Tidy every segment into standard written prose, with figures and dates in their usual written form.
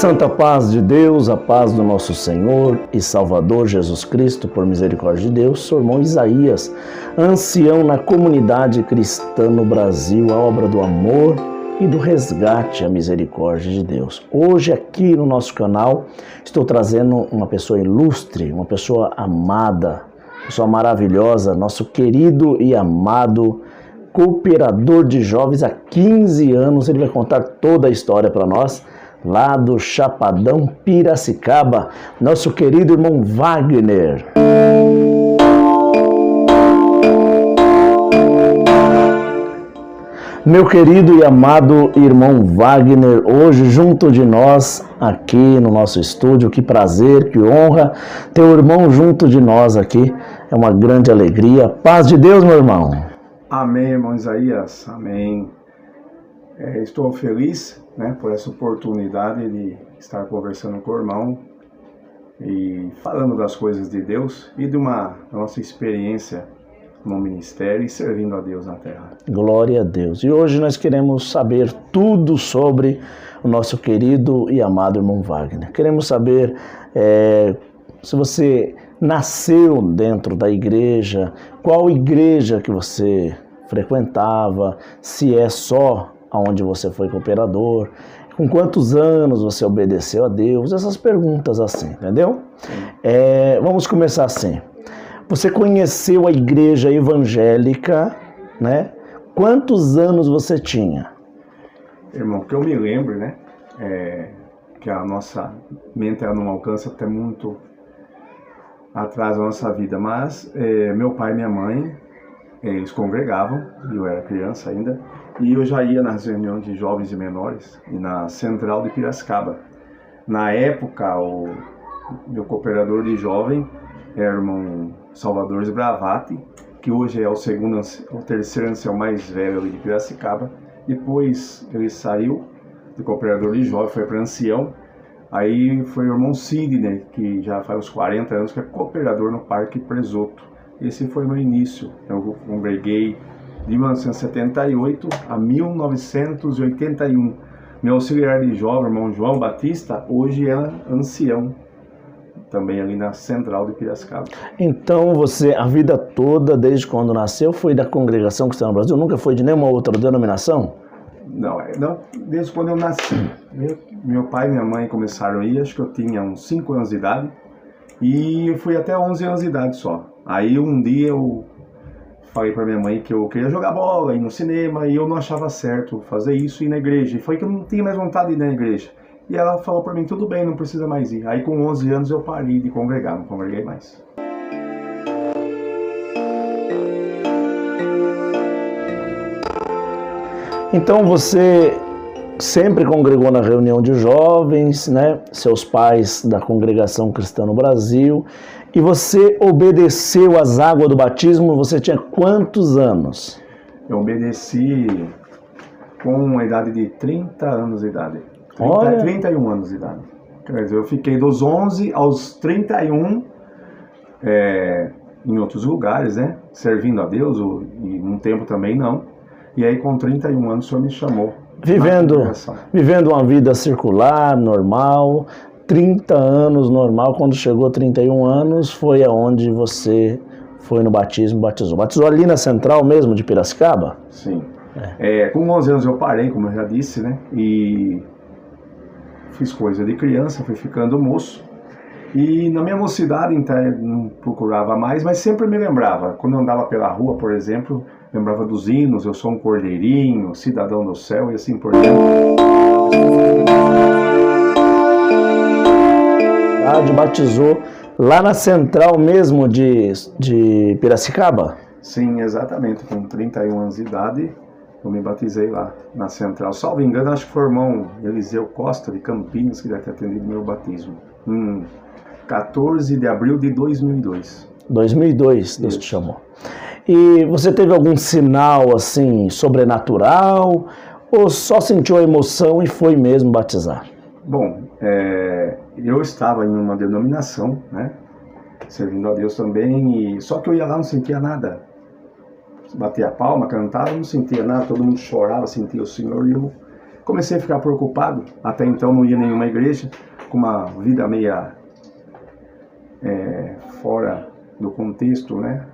santa paz de Deus, a paz do nosso Senhor e Salvador Jesus Cristo, por misericórdia de Deus, sou o irmão Isaías, ancião na comunidade cristã no Brasil, a obra do amor e do resgate à misericórdia de Deus. Hoje aqui no nosso canal estou trazendo uma pessoa ilustre, uma pessoa amada, uma pessoa maravilhosa, nosso querido e amado cooperador de jovens há 15 anos. Ele vai contar toda a história para nós, lá do Chapadão Piracicaba, nosso querido irmão Wagner. Meu querido e amado irmão Wagner, hoje junto de nós aqui no nosso estúdio, que prazer, que honra ter o irmão junto de nós aqui, é uma grande alegria. Paz de Deus, meu irmão. Amém, irmão Isaías, amém. Estou feliz, por essa oportunidade de estar conversando com o irmão e falando das coisas de Deus e da nossa experiência no ministério e servindo a Deus na terra. Glória a Deus. E hoje nós queremos saber tudo sobre o nosso querido e amado irmão Wagner. Queremos saber se você nasceu dentro da igreja, qual igreja que você frequentava, se é só aonde você foi cooperador, com quantos anos você obedeceu a Deus, essas perguntas assim, entendeu? Vamos começar assim. Você conheceu a igreja evangélica, né? Quantos anos você tinha? Irmão, que eu me lembro, que a nossa mente não alcança até muito atrás da nossa vida, mas meu pai e minha mãe, eles congregavam, eu era criança ainda, e eu já ia nas reuniões de jovens e menores, e na Central de Piracicaba. Na época, o meu cooperador de jovem era o irmão Salvador Bravati, que hoje é o terceiro ancião mais velho ali de Piracicaba. Depois ele saiu do cooperador de jovem, foi para ancião. Aí foi o irmão Sidney, que já faz uns 40 anos, que é cooperador no Parque Presoto. Esse foi o meu início. Eu congreguei de 1978 a 1981. Meu auxiliar de jovem, irmão João Batista, hoje é ancião, também ali na Central de Piracicaba. Então você, a vida toda, desde quando nasceu, foi da Congregação Cristã no Brasil? Nunca foi de nenhuma outra denominação? Não, desde quando eu nasci. Meu pai e minha mãe começaram a ir, acho que eu tinha uns 5 anos de idade, e eu fui até 11 anos de idade só. Aí um dia eu falei para minha mãe que eu queria jogar bola, ir no cinema, e eu não achava certo fazer isso e ir na igreja. E foi que eu não tinha mais vontade de ir na igreja. E ela falou para mim, tudo bem, não precisa mais ir. Aí com 11 anos eu parei de congregar, não congreguei mais. Então você sempre congregou na reunião de jovens, né? Seus pais da Congregação Cristã no Brasil. E você obedeceu às águas do batismo, você tinha quantos anos? Eu obedeci com a idade de 30 anos de idade. 31 anos de idade. Quer dizer, eu fiquei dos 11 aos 31 em outros lugares, servindo a Deus, e um tempo também não. E aí com 31 anos o Senhor me chamou. Vivendo uma vida circular, normal, 30 anos normal, quando chegou a 31 anos, foi aonde você foi no batismo, batizou. Batizou ali na Central mesmo, de Piracicaba? Sim. Com 11 anos eu parei, como eu já disse, e fiz coisa de criança, fui ficando moço. E na minha mocidade, então, eu não procurava mais, mas sempre me lembrava. Quando eu andava pela rua, por exemplo, lembrava dos hinos, eu sou um cordeirinho, cidadão do céu e assim por diante. Batizou lá na Central mesmo de Piracicaba? Sim, exatamente. Com 31 anos de idade, eu me batizei lá na Central. Salvo engano, acho que foi o irmão Eliseu Costa, de Campinas, que deve ter atendido meu batismo. 14 de abril de 2002. 2002, Deus te chamou. E você teve algum sinal, assim, sobrenatural? Ou só sentiu a emoção e foi mesmo batizar? Bom, eu estava em uma denominação, servindo a Deus também, só que eu ia lá e não sentia nada. Batia a palma, cantava, não sentia nada, todo mundo chorava, sentia o Senhor, e eu Comecei a ficar preocupado, até então não ia em nenhuma igreja, com uma vida meia fora do contexto, né?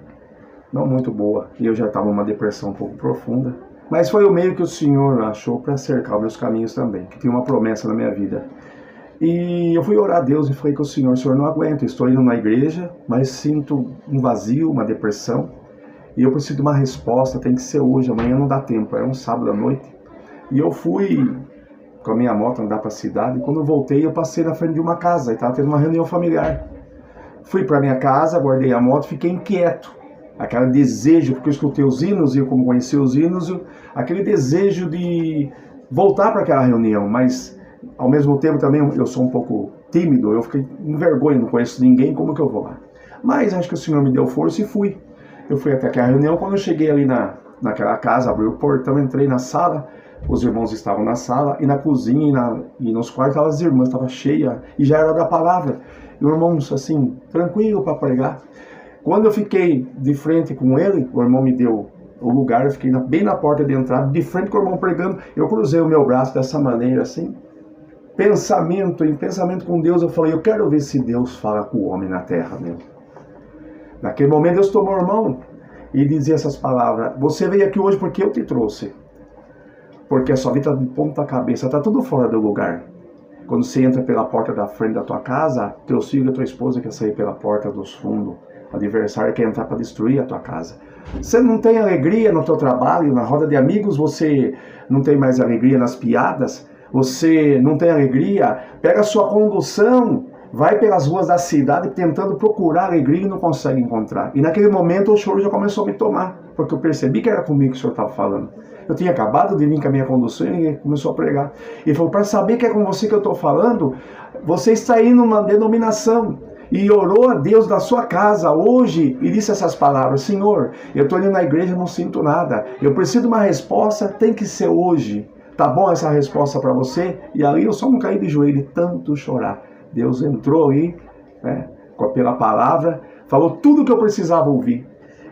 Não muito boa, e eu já estava numa depressão um pouco profunda. Mas foi o meio que o Senhor achou para cercar os meus caminhos também, que tinha uma promessa na minha vida. E eu fui orar a Deus e falei com o Senhor não aguento, estou indo na igreja, mas sinto um vazio, uma depressão, e eu preciso de uma resposta, tem que ser hoje, amanhã não dá tempo, era um sábado à noite. E eu fui com a minha moto andar para a cidade, e quando eu voltei eu passei na frente de uma casa, e estava tendo uma reunião familiar. Fui para minha casa, guardei a moto, fiquei inquieto. Aquele desejo, porque eu escutei os hinos, e eu como conheci os hinos, aquele desejo de voltar para aquela reunião, mas ao mesmo tempo também eu sou um pouco tímido, eu fiquei com vergonha, não conheço ninguém, como que eu vou lá? Mas acho que o Senhor me deu força e fui. Eu fui até aquela reunião, quando eu cheguei ali naquela casa, abri o portão, entrei na sala, os irmãos estavam na sala, e na cozinha e nos quartos estavam as irmãs, estava cheia, e já era da palavra. E o irmão, assim, tranquilo para pregar. Quando eu fiquei de frente com ele, o irmão me deu o lugar, eu fiquei bem na porta de entrada, de frente com o irmão pregando, eu cruzei o meu braço dessa maneira, assim, em pensamento com Deus, eu falei, eu quero ver se Deus fala com o homem na terra mesmo. Naquele momento Deus tomou o irmão e dizia essas palavras, você veio aqui hoje porque eu te trouxe, porque a sua vida está de ponta cabeça, está tudo fora do lugar. Quando você entra pela porta da frente da tua casa, teus filhos e tua esposa quer sair pela porta dos fundos, o adversário quer entrar para destruir a tua casa. Você não tem alegria no teu trabalho, na roda de amigos, você não tem mais alegria nas piadas, você não tem alegria, pega a sua condução, vai pelas ruas da cidade tentando procurar alegria e não consegue encontrar. E naquele momento o choro já começou a me tomar, porque eu percebi que era comigo que o Senhor estava falando. Eu tinha acabado de vir com a minha condução e ele começou a pregar. E falou, para saber que é com você que eu estou falando, você está indo numa denominação. E orou a Deus da sua casa hoje e disse essas palavras, Senhor, eu estou indo na igreja e não sinto nada. Eu preciso de uma resposta, tem que ser hoje. Tá bom essa resposta para você? E ali eu só não caí de joelho, tanto chorar. Deus entrou aí, né, pela palavra, falou tudo o que eu precisava ouvir.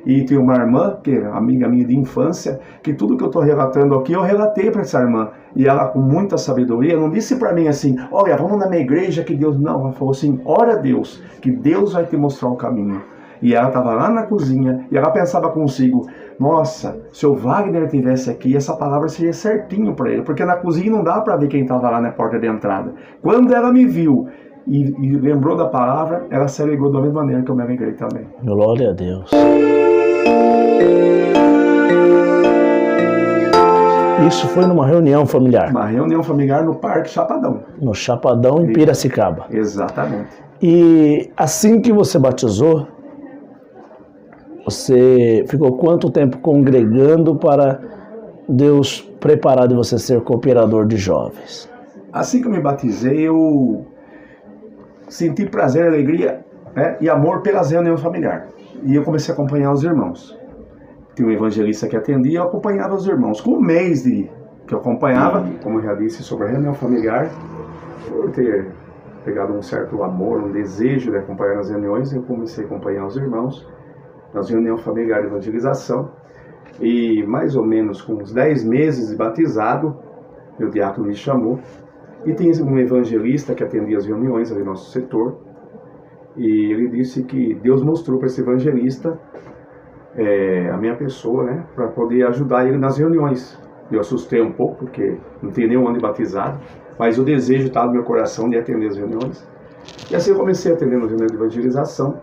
E tem uma irmã, que é amiga minha de infância, que tudo que eu estou relatando aqui, eu relatei para essa irmã. E ela, com muita sabedoria, não disse para mim assim, olha, vamos na minha igreja que Deus... Não, ela falou assim, ora a Deus, que Deus vai te mostrar o caminho. E ela estava lá na cozinha, e ela pensava consigo, nossa, se o Wagner estivesse aqui, essa palavra seria certinho para ele, porque na cozinha não dá para ver quem estava lá na porta de entrada. Quando ela me viu e lembrou da palavra, ela se alegrou da mesma maneira que eu me alegrei também. Glória a Deus. Isso foi numa reunião familiar? Uma reunião familiar no Parque Chapadão. No Chapadão, em Piracicaba. Exatamente. E assim que você batizou, você ficou quanto tempo congregando para Deus preparar de você ser cooperador de jovens? Assim que eu me batizei, eu senti prazer, alegria, né, e amor pelas reuniões familiares. E eu comecei a acompanhar os irmãos. Tinha um evangelista que atendia, eu acompanhava os irmãos. Com um mês que eu acompanhava, como eu já disse sobre a reunião familiar, por ter pegado um certo amor, um desejo de acompanhar as reuniões, eu comecei a acompanhar os irmãos nas reuniões familiares de evangelização. E mais ou menos com uns 10 meses de batizado, meu diácono me chamou. E tinha um evangelista que atendia as reuniões ali no nosso setor. E ele disse que Deus mostrou para esse evangelista a minha pessoa, né, para poder ajudar ele nas reuniões. Eu assustei um pouco, porque não tinha nenhum ano de batizado, mas o desejo estava no meu coração de atender as reuniões. E assim eu comecei a atender as reuniões de evangelização.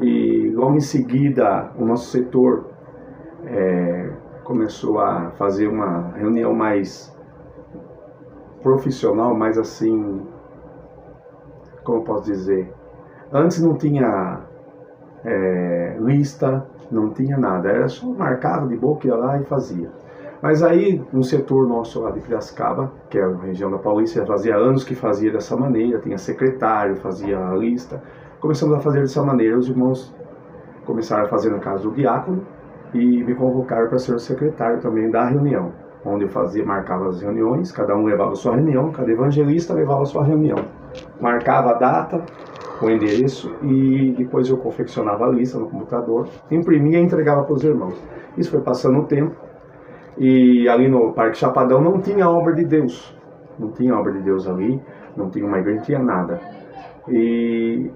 E logo em seguida, o nosso setor começou a fazer uma reunião mais profissional, mais assim, como eu posso dizer? Antes não tinha lista, não tinha nada, era só marcava de boca, ia lá e fazia. Mas aí, um setor nosso lá de Piracicaba, que é a região da Paulista, fazia anos que fazia dessa maneira, tinha secretário, fazia a lista. Começamos a fazer dessa maneira, os irmãos começaram a fazer no caso do diácono e me convocaram para ser o secretário também da reunião, onde eu marcava as reuniões, cada um levava a sua reunião, cada evangelista levava a sua reunião. Marcava a data, o endereço e depois eu confeccionava a lista no computador, imprimia e entregava para os irmãos. Isso foi passando o tempo E ali no Parque Chapadão não tinha obra de Deus. Não tinha obra de Deus ali, não tinha uma igreja, não tinha nada. E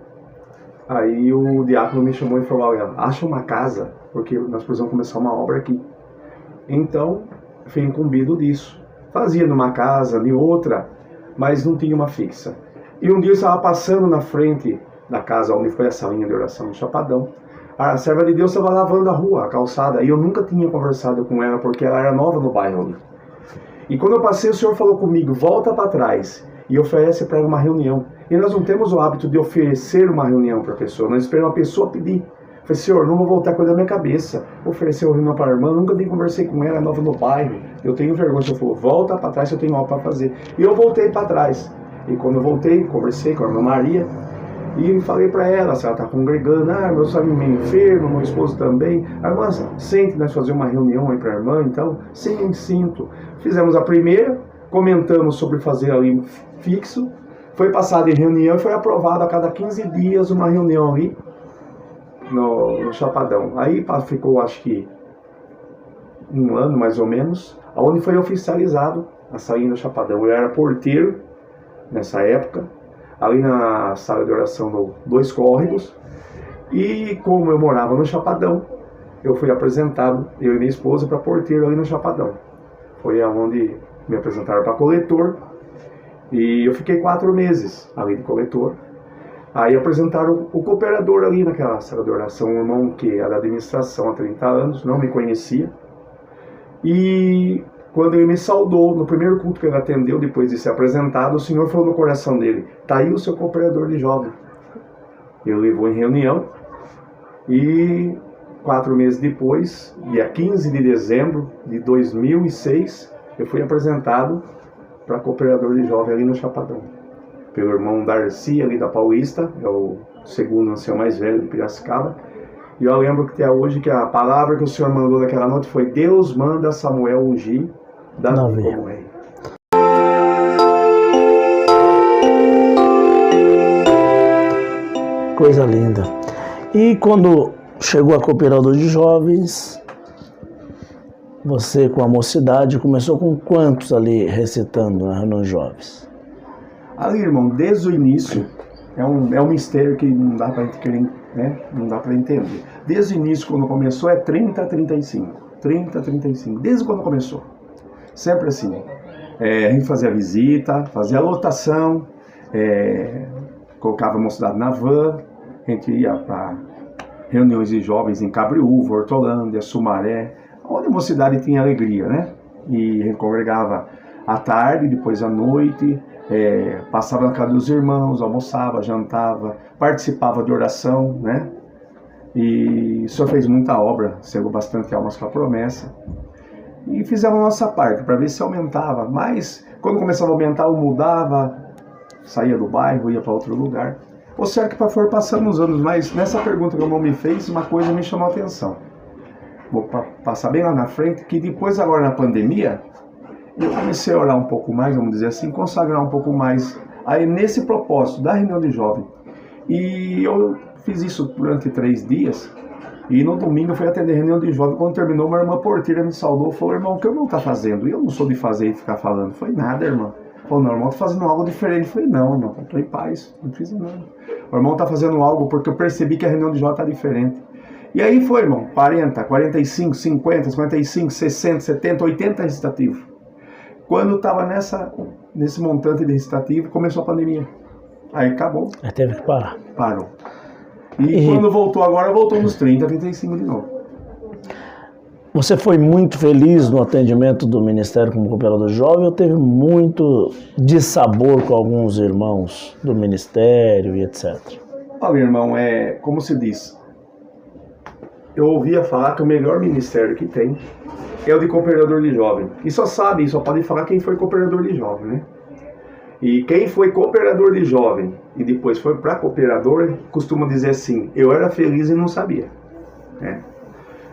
aí o diácono me chamou e falou, olha, acha uma casa, porque nós precisamos começar uma obra aqui. Então, fui incumbido disso. Fazia numa casa, em outra, mas não tinha uma fixa. E um dia eu estava passando na frente da casa onde foi a salinha de oração do Chapadão. A serva de Deus estava lavando a rua, a calçada, e eu nunca tinha conversado com ela, porque ela era nova no bairro ali. E quando eu passei, o Senhor falou comigo, volta para trás e oferece para ela uma reunião. E nós não temos o hábito de oferecer uma reunião para a pessoa, nós esperamos a pessoa pedir. Eu falei, Senhor, não vou voltar com a minha cabeça, oferecer uma reunião para a irmã, nunca nem conversei com ela, é nova no bairro, eu tenho vergonha. O Senhor falou, volta para trás, eu tenho algo para fazer. E eu voltei para trás. E quando eu voltei, conversei com a irmã Maria, e falei para ela, se ela está congregando, meu filho meio enfermo, meu esposo também. A irmã, sente, nós fazemos uma reunião aí para a irmã, então, sim, sinto. Fizemos a primeira, comentamos sobre fazer ali fixo, foi passado em reunião e foi aprovado a cada 15 dias uma reunião ali no Chapadão. Aí ficou, acho que, um ano mais ou menos, onde foi oficializado a saída do Chapadão. Eu era porteiro nessa época, ali na sala de oração do Dois Córregos, e como eu morava no Chapadão, eu fui apresentado, eu e minha esposa, para porteiro ali no Chapadão. Foi aonde me apresentaram para coletor, e eu fiquei 4 meses ali de coletor. Aí apresentaram o cooperador ali naquela sala de oração, um irmão que era da administração há 30 anos, não me conhecia, e quando ele me saudou, no primeiro culto que ele atendeu, depois de ser apresentado, o Senhor falou no coração dele, tá aí o seu cooperador de jovem. Ele levou em reunião e 4 meses depois, dia 15 de dezembro de 2006, eu fui apresentado para cooperador de jovem ali no Chapadão, pelo irmão Darcy ali da Paulista, é o segundo ancião mais velho de Piracicaba. E eu lembro que até hoje que a palavra que o Senhor mandou naquela noite foi, Deus manda Samuel ungir Davi como rei. Coisa linda. E quando chegou a cooperador de jovens, você com a mocidade começou com quantos ali recitando nos jovens? Ali, irmão, desde o início, é um mistério que não dá para querer, né? Não dá para entender. Desde o início, quando começou, é 30 a 35. 30 a 35, desde quando começou. Sempre assim. A gente fazia visita, fazia lotação, colocava a mocidade na van, a gente ia para reuniões de jovens em Cabriúva, Hortolândia, Sumaré, onde a mocidade tinha alegria, né? E a gente congregava à tarde, depois à noite, passava na casa dos irmãos, almoçava, jantava, participava de oração, né? E o Senhor fez muita obra, chegou bastante almas com a promessa. E fizemos a nossa parte para ver se aumentava. Mas quando começava a aumentar, eu mudava, saía do bairro, ia para outro lugar. O certo que foram passando os anos, mas nessa pergunta que o irmão me fez, uma coisa me chamou a atenção. Vou passar bem lá na frente, que depois agora na pandemia, eu comecei a orar um pouco mais, vamos dizer assim, consagrar um pouco mais aí nesse propósito da reunião de jovem. E eu fiz isso durante 3 dias, e no domingo eu fui atender a reunião de jovem. Quando terminou, uma irmã porteira me saudou, falou, irmão, o que o irmão está fazendo? E eu não sou de fazer e ficar falando. Foi nada, irmão. Falou, não, o irmão está fazendo algo diferente. Eu falei, não, irmão, estou em paz, não fiz nada. O irmão está fazendo algo porque eu percebi que a reunião de jovem está diferente. E aí foi, irmão, 40, 45, 50, 55, 60, 70, 80 recitativos. Quando estava nesse montante de recitativo, começou a pandemia. Aí acabou. Aí teve que parar. Parou. E quando voltou agora, voltou nos 30, 35 de novo. Você foi muito feliz no atendimento do Ministério como Cooperador Jovem ou teve muito dissabor com alguns irmãos do Ministério e etc? Olha, irmão, como se diz, eu ouvia falar que o melhor ministério que tem é o de Cooperador de Jovem. E só pode falar quem foi Cooperador de Jovem, né? E quem foi Cooperador de Jovem e depois foi para Cooperador, costuma dizer assim, eu era feliz e não sabia, né?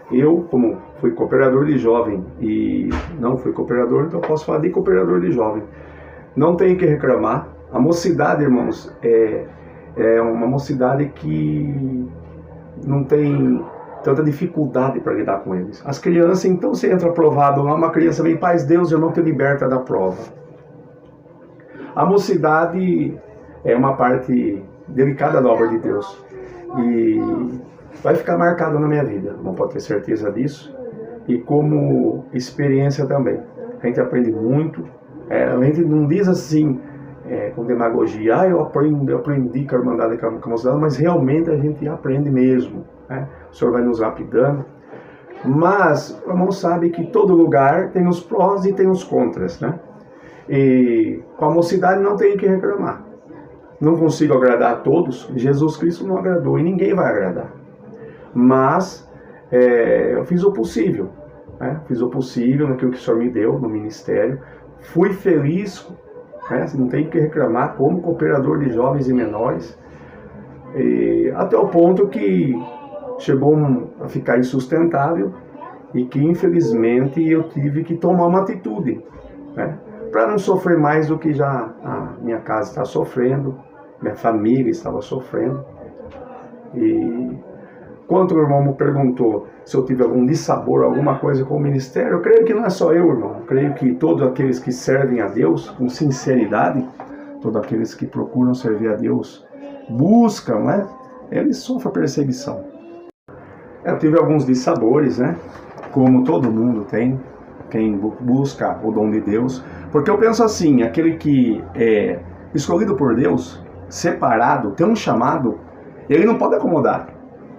Eu, como fui Cooperador de Jovem e não fui Cooperador, então posso falar de Cooperador de Jovem. Não tenho que reclamar. A mocidade, irmãos, é uma mocidade que não tem tanta dificuldade para lidar com eles. As crianças, então, você entra aprovado lá, uma criança vem, paz Deus, irmão, te liberta da prova. A mocidade é uma parte delicada da obra de Deus e vai ficar marcado na minha vida, não pode ter certeza disso, e como experiência também. A gente aprende muito, a gente não diz assim, com demagogia, eu aprendi com a Irmandade e com a Mocidade, mas realmente a gente aprende mesmo, né? O Senhor vai nos lapidando, mas o irmão sabe que todo lugar tem os prós e tem os contras, né? E com a mocidade não tenho que reclamar. Não consigo agradar a todos, Jesus Cristo não agradou e ninguém vai agradar. Mas eu fiz o possível, né? Fiz o possível naquilo que o Senhor me deu no ministério. Fui feliz, né? Não tenho que reclamar, como cooperador de jovens e menores. E até o ponto que chegou a ficar insustentável e que infelizmente eu tive que tomar uma atitude, né? Para não sofrer mais do que já a minha casa está sofrendo, minha família estava sofrendo. E quando o irmão me perguntou se eu tive algum dissabor, alguma coisa com o ministério, eu creio que não é só eu, irmão. Eu creio que todos aqueles que servem a Deus com sinceridade, todos aqueles que procuram servir a Deus, buscam, né? Eles sofrem perseguição. Eu tive alguns dissabores, né? Como todo mundo tem, quem busca o dom de Deus. Porque eu penso assim, aquele que é escolhido por Deus, separado, tem um chamado, ele não pode acomodar,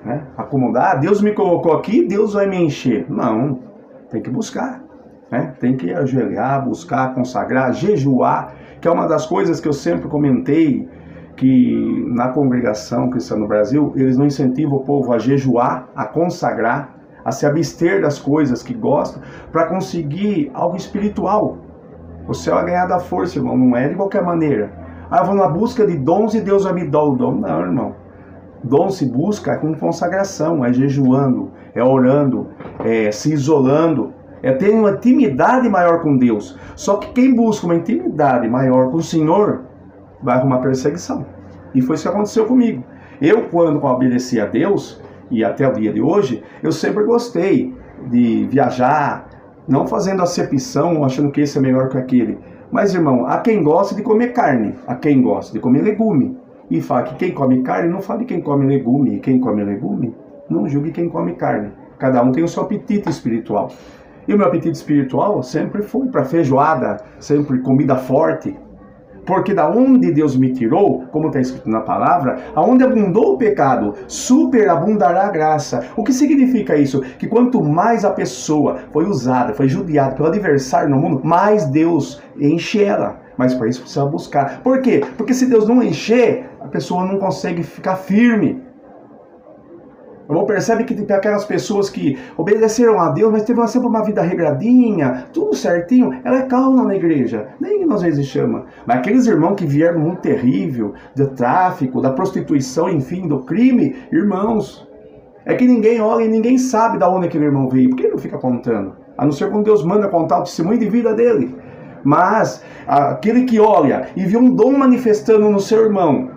né? Acomodar, Deus me colocou aqui, Deus vai me encher. Não, tem que buscar, né? Tem que ajoelhar, buscar, consagrar, jejuar, que é uma das coisas que eu sempre comentei, que na congregação cristã no Brasil, eles não incentivam o povo a jejuar, a consagrar, a se abster das coisas que gostam, para conseguir algo espiritual. O céu é ganhar da força, irmão, não é de qualquer maneira. Eu vou na busca de dons e Deus vai me dar o dom. Não, irmão. Dom se busca com consagração, é jejuando, é orando, é se isolando, é ter uma intimidade maior com Deus. Só que quem busca uma intimidade maior com o Senhor, vai arrumar perseguição. E foi isso que aconteceu comigo. Eu, quando obedeci a Deus, e até o dia de hoje, eu sempre gostei de viajar, não fazendo acepção, achando que esse é melhor que aquele. Mas, irmão, há quem gosta de comer carne, há quem gosta de comer legume. E fala que quem come carne não fala de quem come legume. E quem come legume, não julgue quem come carne. Cada um tem o seu apetite espiritual. E o meu apetite espiritual sempre foi para feijoada, sempre comida forte. Porque da onde Deus me tirou, como está escrito na palavra, aonde abundou o pecado, superabundará a graça. O que significa isso? Que quanto mais a pessoa foi usada, foi judiada pelo adversário no mundo, mais Deus enche ela. Mas para isso precisa buscar. Por quê? Porque se Deus não encher, a pessoa não consegue ficar firme. O irmão percebe que tem aquelas pessoas que obedeceram a Deus, mas teve sempre uma vida regradinha, tudo certinho. Ela é calma na igreja, nem às vezes chama. Mas aqueles irmãos que vieram do mundo terrível, do tráfico, da prostituição, enfim, do crime, irmãos, é que ninguém olha e ninguém sabe de onde aquele irmão veio. Por que ele não fica contando? A não ser quando Deus manda contar o testemunho de vida dele. Mas aquele que olha e vê um dom manifestando no seu irmão,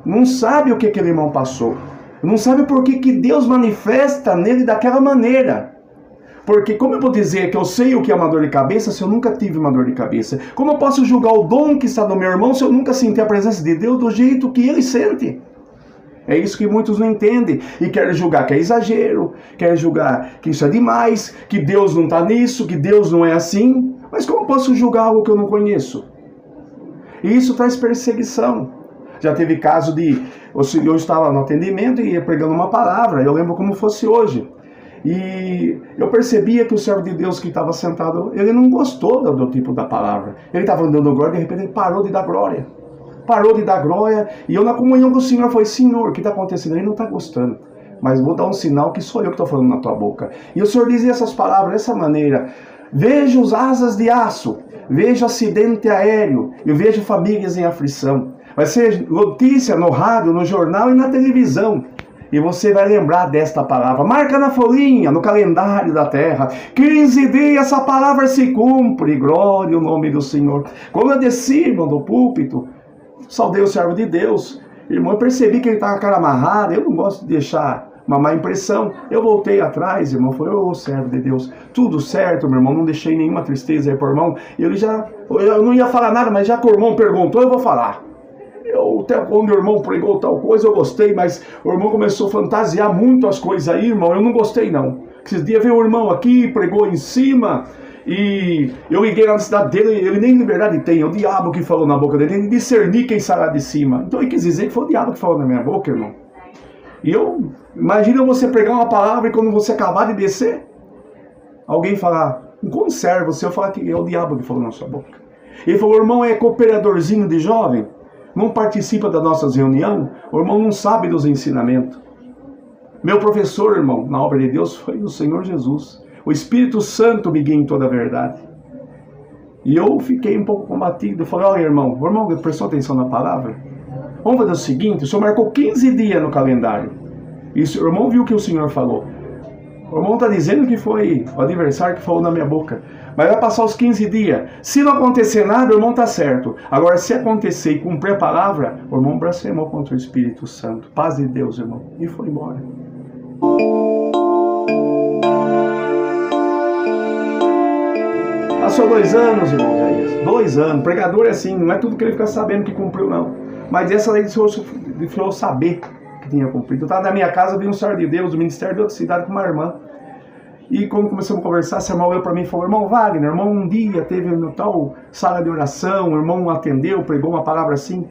não sabe o que aquele irmão passou. Não sabe por que Deus manifesta nele daquela maneira. Porque como eu vou dizer que eu sei o que é uma dor de cabeça se eu nunca tive uma dor de cabeça? Como eu posso julgar o dom que está no meu irmão se eu nunca senti a presença de Deus do jeito que ele sente? É isso que muitos não entendem. E querem julgar que é exagero, querem julgar que isso é demais, que Deus não está nisso, que Deus não é assim. Mas como eu posso julgar algo que eu não conheço? E isso traz perseguição. Já teve caso de... Eu estava no atendimento e ia pregando uma palavra. Eu lembro como fosse hoje. E eu percebia que o servo de Deus que estava sentado, ele não gostou do tipo da palavra. Ele estava dando glória e de repente ele parou de dar glória. Parou de dar glória. E eu na comunhão com o Senhor falei, Senhor, o que está acontecendo? Ele não está gostando. Mas vou dar um sinal que sou eu que estou falando na tua boca. E o Senhor dizia essas palavras dessa maneira. Vejo as asas de aço. Vejo acidente aéreo. Eu vejo famílias em aflição. Vai ser notícia no rádio, no jornal e na televisão. E você vai lembrar desta palavra. Marca na folhinha, no calendário da terra. 15 dias essa palavra se cumpre. Glória ao nome do Senhor. Quando eu desci, irmão, do púlpito, saudei o servo de Deus. Irmão, eu percebi que ele estava com a cara amarrada. Eu não gosto de deixar uma má impressão. Eu voltei atrás, irmão, falei, ô servo de Deus, tudo certo, meu irmão, não deixei nenhuma tristeza aí pro irmão. Eu não ia falar nada, mas já que o irmão perguntou, eu vou falar. Até quando o irmão pregou tal coisa, eu gostei, mas o irmão começou a fantasiar muito as coisas aí, irmão, eu não gostei não. Esses dias veio o irmão aqui, pregou em cima, e eu liguei na cidade dele, ele nem liberdade tem, é o diabo que falou na boca dele, ele discernir quem sai lá de cima. Então ele quis dizer que foi o diabo que falou na minha boca, irmão. E imagina você pregar uma palavra e quando você acabar de descer, alguém falar, como serve você, eu falar que é o diabo que falou na sua boca. Ele falou, o irmão é cooperadorzinho de jovem, não participa das nossas reuniões, o irmão não sabe dos ensinamentos. Meu professor, irmão, na obra de Deus foi o Senhor Jesus. O Espírito Santo me guia em toda a verdade. E eu fiquei um pouco combatido. Eu falei, olha irmão, o irmão prestou atenção na palavra? Vamos fazer o seguinte, o senhor marcou 15 dias no calendário. E o irmão viu o que o senhor falou. O irmão está dizendo que foi o adversário que falou na minha boca. Mas vai passar os 15 dias. Se não acontecer nada, o irmão está certo. Agora, se acontecer e cumprir a palavra, o irmão blasfemou contra o Espírito Santo. Paz de Deus, irmão. E foi embora. Passou 2 anos, irmão Isaías. 2 anos. Pregador é assim, não é tudo que ele fica sabendo que cumpriu, não. Mas essa lei ele falou saber que tinha cumprido. Eu estava na minha casa, vi um servo de Deus do ministério de outra cidade com uma irmã. E quando começamos a conversar, esse irmão olhou para mim e falou, irmão Wagner, irmão um dia teve no tal sala de oração, o irmão atendeu, pregou uma palavra assim.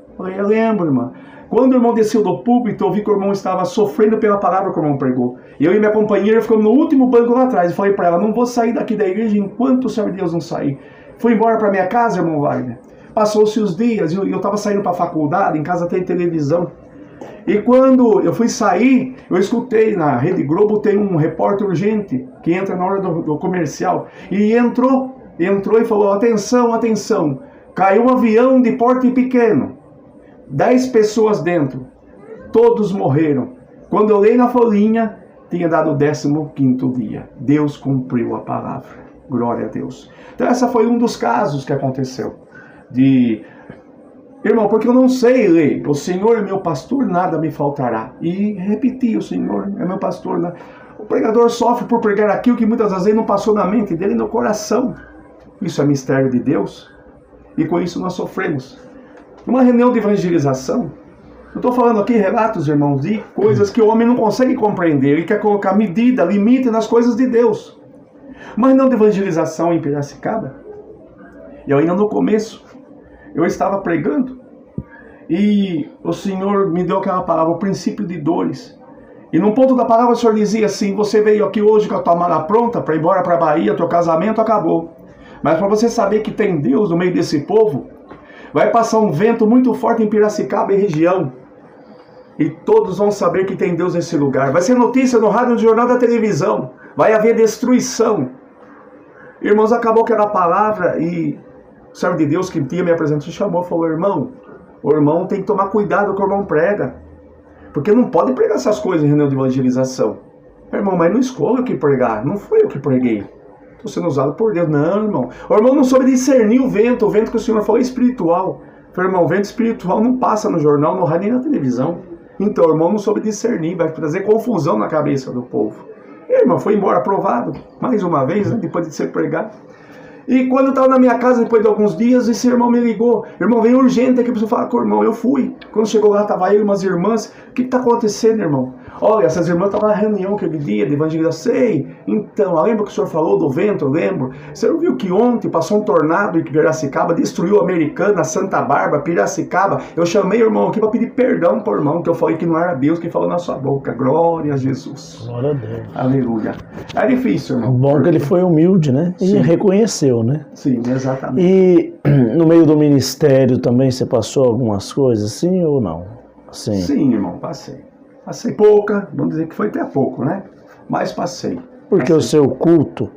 Eu falei, eu lembro, irmã. Quando o irmão desceu do púlpito, eu vi que o irmão estava sofrendo pela palavra que o irmão pregou. Eu e minha companheira ficamos no último banco lá atrás. E falei para ela, não vou sair daqui da igreja enquanto o Senhor de Deus não sair. Fui embora para minha casa, irmão Wagner. Passou-se os dias, eu estava saindo para a faculdade, em casa tem televisão. E quando eu fui sair, eu escutei na Rede Globo, tem um repórter urgente que entra na hora do comercial. E entrou e falou, atenção, atenção, caiu um avião de porte pequeno, 10 pessoas dentro, todos morreram. Quando eu olhei na folhinha, tinha dado o 15º dia. Deus cumpriu a palavra. Glória a Deus. Então essa foi um dos casos que aconteceu. Irmão, porque eu não sei ler. O Senhor é meu pastor, nada me faltará. E repeti, o Senhor é meu pastor. O pregador sofre por pregar aquilo que muitas vezes não passou na mente dele e no coração. Isso é mistério de Deus. E com isso nós sofremos. Numa reunião de evangelização, eu estou falando aqui relatos, irmãos, de coisas que o homem não consegue compreender. Ele quer colocar medida, limite nas coisas de Deus. Uma reunião de evangelização em Piracicaba, eu ainda no começo, eu estava pregando e o Senhor me deu aquela palavra, o princípio de dores. E num ponto da palavra o Senhor dizia assim, você veio aqui hoje com a tua mala pronta para ir embora para a Bahia, teu casamento acabou. Mas para você saber que tem Deus no meio desse povo, vai passar um vento muito forte em Piracicaba e região. E todos vão saber que tem Deus nesse lugar. Vai ser notícia no rádio, no jornal, da televisão. Vai haver destruição. Irmãos, acabou aquela palavra e o servo de Deus que tinha me apresentado chamou e falou, irmão, o irmão tem que tomar cuidado com o que o irmão prega. Porque não pode pregar essas coisas em reunião de evangelização. Irmão, mas não escolha o que pregar. Não foi eu que preguei. Estou sendo usado por Deus. Não, irmão. O irmão não soube discernir o vento. O vento que o Senhor falou é espiritual. Eu falei, irmão, o vento espiritual não passa no jornal, no rádio nem na televisão. Então o irmão não soube discernir. Vai trazer confusão na cabeça do povo. E o irmão foi embora aprovado. Mais uma vez, né, depois de ser pregado. E quando eu estava na minha casa, depois de alguns dias, esse irmão me ligou. Irmão, veio urgente aqui, preciso falar com o irmão. Eu fui. Quando chegou lá, estava eu e umas irmãs. O que está acontecendo, irmão? Olha, essas irmãs estavam na reunião aquele dia de evangelização. Sei. Então, lembra que o senhor falou do vento? Eu lembro. Você não viu que ontem passou um tornado em Piracicaba, destruiu a Americana, Santa Bárbara, Piracicaba. Eu chamei o irmão aqui para pedir perdão para o irmão, que eu falei que não era Deus que falou na sua boca. Glória a Jesus. Glória a Deus. Aleluia. É difícil, irmão. Bom que ele foi humilde, né? E reconheceu, né? Sim, exatamente. E no meio do ministério também você passou algumas coisas assim ou não? Assim. Sim, irmão, passei. Passei pouca, vamos dizer que foi até pouco, né? Mas passei. Porque o seu culto,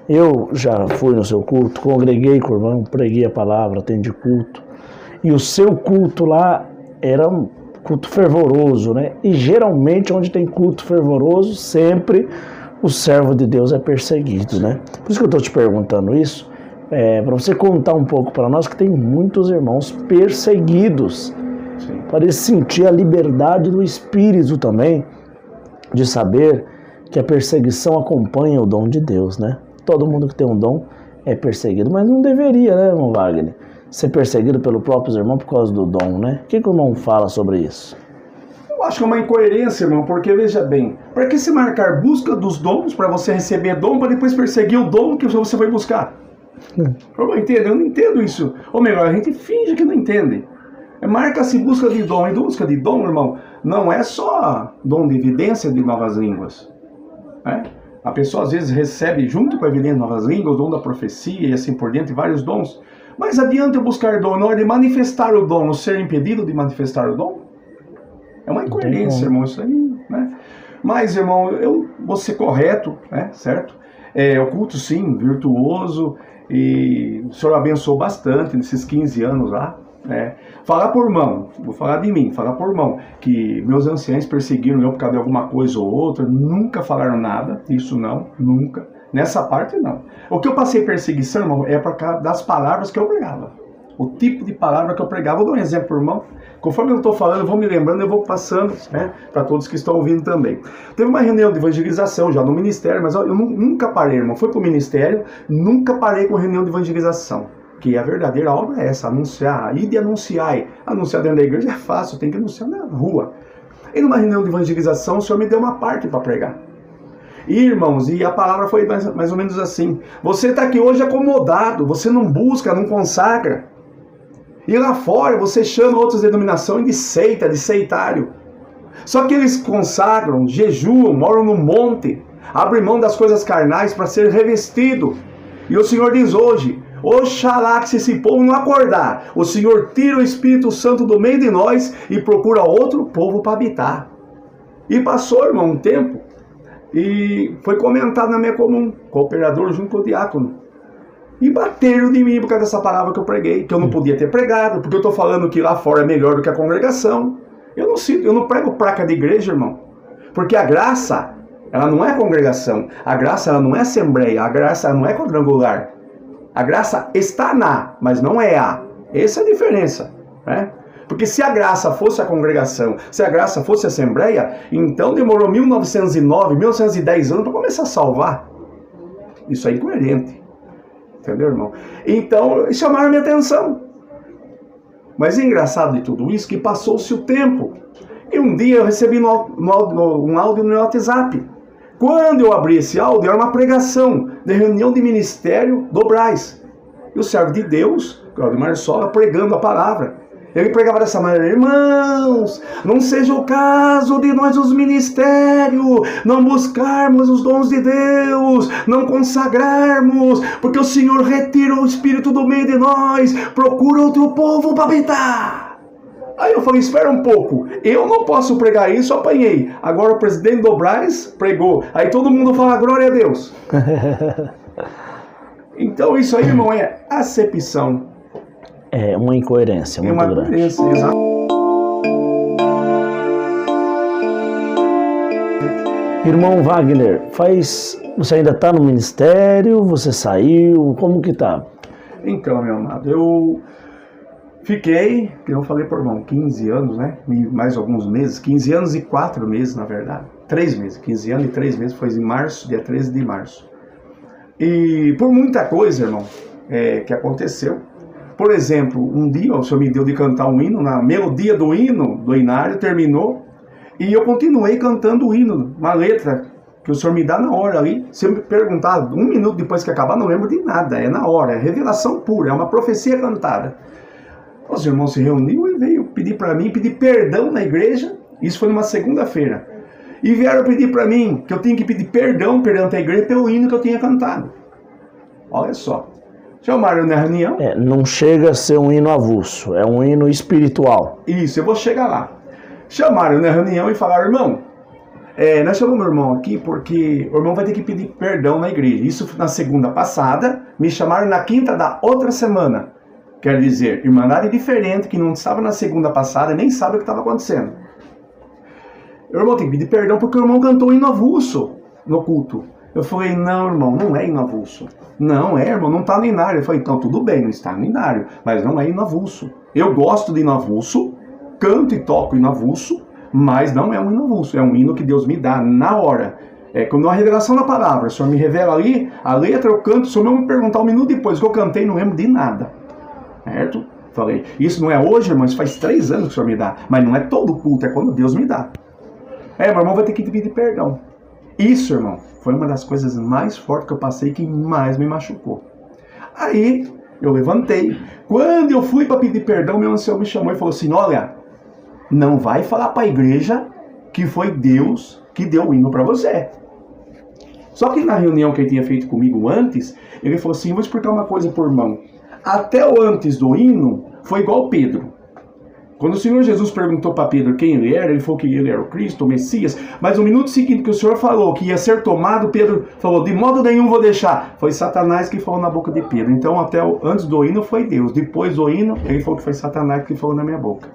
eu já fui no seu culto, congreguei com o irmão, preguei a palavra, atendi culto. E o seu culto lá era um culto fervoroso, né? E geralmente onde tem culto fervoroso, sempre o servo de Deus é perseguido, né? Por isso que eu estou te perguntando isso, para você contar um pouco para nós que tem muitos irmãos perseguidos, para eles sentir a liberdade do Espírito também, de saber que a perseguição acompanha o dom de Deus, né? Todo mundo que tem um dom é perseguido, mas não deveria, né, irmão Wagner? Ser perseguido pelos próprios irmãos por causa do dom, né? O que o irmão fala sobre isso? Eu acho que é uma incoerência, irmão, porque veja bem, para que se marcar busca dos dons, para você receber dom, para depois perseguir o dom que você foi buscar? Eu não entendo isso. Ou melhor, a gente finge que não entende. Marca-se busca de dom. E busca de dom, irmão, não é só dom de evidência de novas línguas. Né? A pessoa às vezes recebe junto com a evidência de novas línguas, o dom da profecia e assim por diante, vários dons. Mas adianta eu buscar dom na hora de manifestar o dom, não ser impedido de manifestar o dom? É uma incoerência, irmão, isso aí, né? Mas, irmão, eu vou ser correto, né? Certo? O culto, sim, virtuoso, e o senhor abençoou bastante nesses 15 anos lá. Falar por mão, vou falar de mim, falar por mão, que meus anciãos perseguiram eu por causa de alguma coisa ou outra, nunca falaram nada, isso não, nunca. Nessa parte, não. O que eu passei perseguição, irmão, é por causa das palavras que eu pregava. O tipo de palavra que eu pregava. Vou dar um exemplo, irmão. Conforme eu estou falando, eu vou me lembrando, eu vou passando, né, para todos que estão ouvindo também. Teve uma reunião de evangelização já no ministério, mas eu nunca parei, irmão. Fui para o ministério, nunca parei com reunião de evangelização. Que a verdadeira obra é essa, anunciar, ir de anunciar. Anunciar dentro da igreja é fácil, tem que anunciar na rua. E numa reunião de evangelização, o Senhor me deu uma parte para pregar. E, irmãos, e a palavra foi mais ou menos assim: você está aqui hoje acomodado, você não busca, não consagra. E lá fora você chama outras denominações de seita, de seitário. Só que eles consagram, jejuam, moram no monte, abrem mão das coisas carnais para ser revestido. E o Senhor diz hoje: oxalá que se esse povo não acordar, o Senhor tira o Espírito Santo do meio de nós e procura outro povo para habitar. E passou, irmão, um tempo, e foi comentado na minha comum, cooperador junto com o diácono. E bateram de mim por causa dessa palavra que eu preguei, que eu não podia ter pregado, porque eu estou falando que lá fora é melhor do que a congregação. Eu não prego placa de igreja, irmão. Porque a graça, ela não é congregação. A graça, ela não é assembleia. A graça, ela não é quadrangular. A graça está na, mas não é a. Essa é a diferença, né? Porque se a graça fosse a congregação, se a graça fosse a assembleia, então demorou 1909, 1910 anos para começar a salvar. Isso é incoerente. Entendeu, irmão? Então, chamaram a minha atenção. Mas é engraçado de tudo isso que passou-se o tempo. E um dia eu recebi um áudio no meu WhatsApp. Quando eu abri esse áudio, era uma pregação de reunião de ministério do Brás. E o servo de Deus, Claudio Marsola, pregando a palavra. Ele pregava dessa maneira: irmãos, não seja o caso de nós os ministérios não buscarmos os dons de Deus, não consagrarmos, porque o Senhor retira o Espírito do meio de nós, procura outro povo para habitar. Aí eu falei: espera um pouco, eu não posso pregar isso, apanhei. Agora o presidente do Brás pregou, aí todo mundo fala glória a Deus. Então isso aí, irmão, é acepção. É uma incoerência muito grande. Incoerência, exato. Irmão Wagner, você ainda está no ministério? Você saiu? Como que tá? Então, meu amado, eu fiquei, que eu falei por irmão, 15 anos, né? Mais alguns meses, 15 anos e 4 meses, na verdade. 3 meses, 15 anos e 3 meses, foi em março, dia 13 de março. E por muita coisa, irmão, que aconteceu. Por exemplo, um dia o Senhor me deu de cantar um hino, na melodia do hino, do hinário, terminou, e eu continuei cantando o hino, uma letra que o Senhor me dá na hora ali. Se eu me perguntar 1 minuto depois que acabar, não lembro de nada, é na hora, é revelação pura, é uma profecia cantada. Os irmãos se reuniram e veio pedir para mim, pedir perdão na igreja, isso foi numa segunda-feira. E vieram pedir para mim que eu tinha que pedir perdão perante a igreja pelo hino que eu tinha cantado. Olha só. Chamaram na reunião. Não chega a ser um hino avulso, é um hino espiritual. Isso, eu vou chegar lá. Chamaram na reunião e falaram: irmão, nós chamamos o irmão aqui porque o irmão vai ter que pedir perdão na igreja. Isso na segunda passada, me chamaram na quinta da outra semana. Quer dizer, irmandade diferente, que não estava na segunda passada, nem sabe o que estava acontecendo. O irmão tem que pedir perdão porque o irmão cantou hino avulso no culto. Eu falei: não, irmão, não é hino avulso. Não, irmão, não está no hinário. Eu falei: então tudo bem, não está no hinário, mas não é hino avulso. Eu gosto de hino avulso, canto e toco hino avulso, mas não é um hino avulso, é um hino que Deus me dá na hora. Quando a revelação da palavra, o Senhor me revela ali, a letra eu canto, se o Senhor me perguntar um minuto depois que eu cantei, não lembro de nada. Certo? Falei, isso não é hoje, irmão, isso faz 3 anos que o Senhor me dá, mas não é todo culto, é quando Deus me dá. Meu irmão vai ter que pedir perdão. Isso, irmão, foi uma das coisas mais fortes que eu passei, que mais me machucou. Aí, eu levantei. Quando eu fui para pedir perdão, meu ancião me chamou e falou assim, olha, não vai falar para a igreja que foi Deus que deu o hino para você. Só que na reunião que ele tinha feito comigo antes, ele falou assim, vou explicar uma coisa por irmão. Até o antes do hino, foi igual Pedro. Quando o Senhor Jesus perguntou para Pedro quem ele era, ele falou que ele era o Cristo, o Messias. Mas no minuto seguinte que o Senhor falou que ia ser tomado, Pedro falou, de modo nenhum vou deixar. Foi Satanás que falou na boca de Pedro. Então antes do hino foi Deus. Depois do hino, ele falou que foi Satanás que falou na minha boca.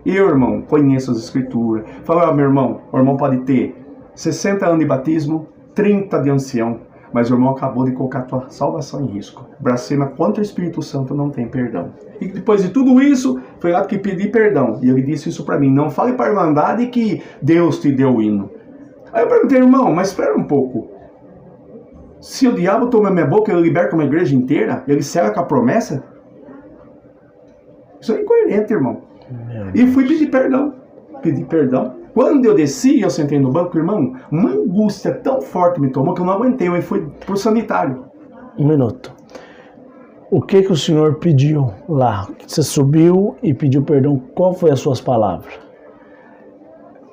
E eu, irmão, conheço as escrituras. Falei, meu irmão, o irmão pode ter 60 anos de batismo, 30 de ancião, mas o irmão acabou de colocar a tua salvação em risco. Blasfema contra o Espírito Santo, não tem perdão. E depois de tudo isso, foi lá que pedi perdão. E ele disse isso para mim, não fale para a Irmandade que Deus te deu o hino. Aí eu perguntei, irmão, mas espera um pouco. Se o diabo toma minha boca, ele liberta uma igreja inteira? Ele cega com a promessa? Isso é incoerente, irmão. E fui pedir perdão. Pedi perdão. Quando eu desci, eu sentei no banco, irmão, uma angústia tão forte me tomou que eu não aguentei, eu fui pro sanitário. Um minuto. O que o senhor pediu lá? Você subiu e pediu perdão, qual foi as suas palavras?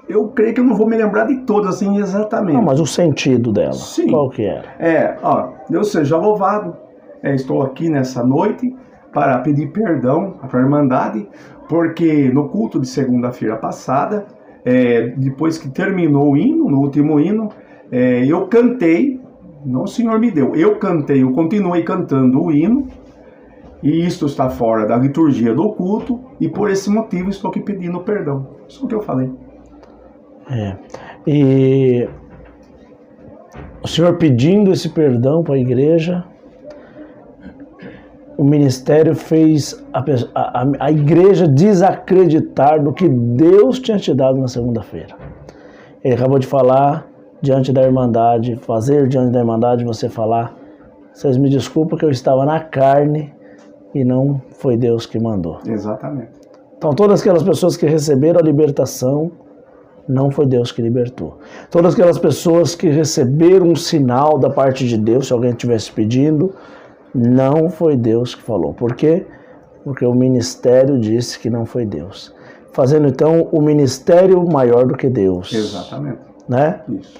Eu creio que eu não vou me lembrar de todas assim exatamente. Não, mas o sentido dela, sim. Qual que era? Deus seja louvado, estou aqui nessa noite para pedir perdão para a Irmandade, porque no culto de segunda-feira passada, depois que terminou o hino, no último hino, eu cantei, não o Senhor me deu, eu continuei cantando o hino, e isto está fora da liturgia do culto, e por esse motivo estou aqui pedindo perdão. Isso é o que eu falei. E o senhor pedindo esse perdão para a igreja, o ministério fez a igreja desacreditar do que Deus tinha te dado na segunda-feira. Ele acabou de falar diante da Irmandade, fazer diante da Irmandade, você falar, vocês me desculpem que eu estava na carne e não foi Deus que mandou. Exatamente. Então todas aquelas pessoas que receberam a libertação, não foi Deus que libertou. Todas aquelas pessoas que receberam um sinal da parte de Deus, se alguém estivesse pedindo, não foi Deus que falou. Por quê? Porque o ministério disse que não foi Deus. Fazendo então o ministério maior do que Deus. Exatamente. Né? Isso.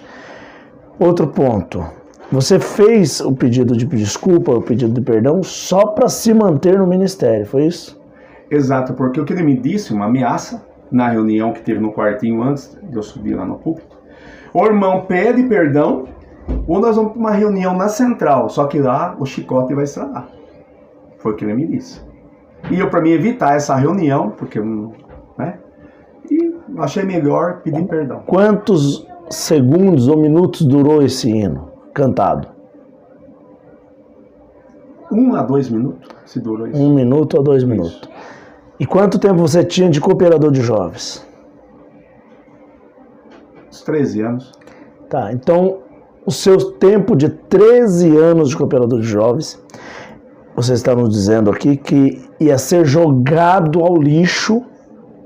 Outro ponto. Você fez o pedido de desculpa, o pedido de perdão, só para se manter no ministério, foi isso? Exato, porque o que ele me disse, uma ameaça, na reunião que teve no quartinho antes de eu subir lá no púlpito. O irmão pede perdão, ou nós vamos para uma reunião na central, só que lá o chicote vai estralar. Foi o que ele me disse. E eu, para mim, evitar essa reunião, porque eu não... né? E achei melhor pedir perdão. Quantos segundos ou minutos durou esse hino cantado? 1 a 2 minutos, se durou isso. 1 minuto a 2 minutos. E quanto tempo você tinha de cooperador de jovens? Uns 13 anos. Tá, então o seu tempo de 13 anos de cooperador de jovens, você está nos dizendo aqui que ia ser jogado ao lixo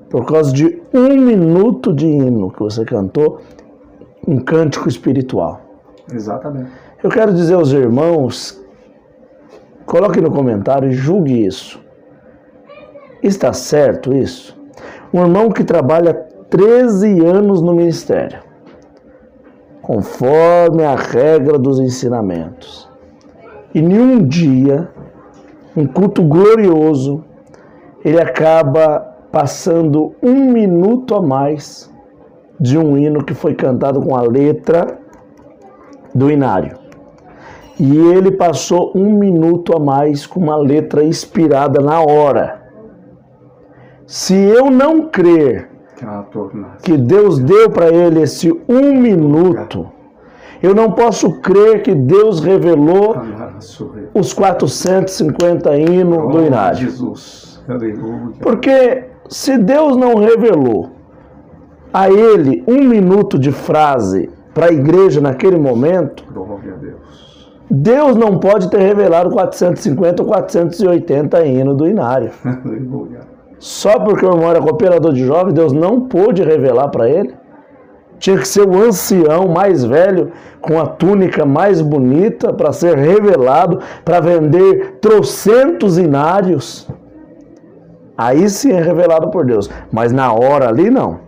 por causa de 1 minuto de hino que você cantou, um cântico espiritual. Exatamente. Eu quero dizer aos irmãos, coloque no comentário e julgue isso. Está certo isso? Um irmão que trabalha 13 anos no ministério, conforme a regra dos ensinamentos, e nenhum dia, um culto glorioso, ele acaba passando 1 minuto a mais de um hino que foi cantado com a letra do inário. E ele passou 1 minuto a mais com uma letra inspirada na hora. Se eu não crer que Deus deu para ele esse 1 minuto, eu não posso crer que Deus revelou os 450 hinos do inário. Jesus. Aleluia. Porque se Deus não revelou a ele 1 minuto de frase para a igreja naquele momento, Glória a Deus. Deus não pode ter revelado 450 ou 480 hinos do Inário. Aleluia. Só porque o irmão era cooperador de jovens, Deus não pôde revelar para ele. Tinha que ser o ancião mais velho, com a túnica mais bonita, para ser revelado, para vender trocentos inários. Aí sim é revelado por Deus. Mas na hora ali, não.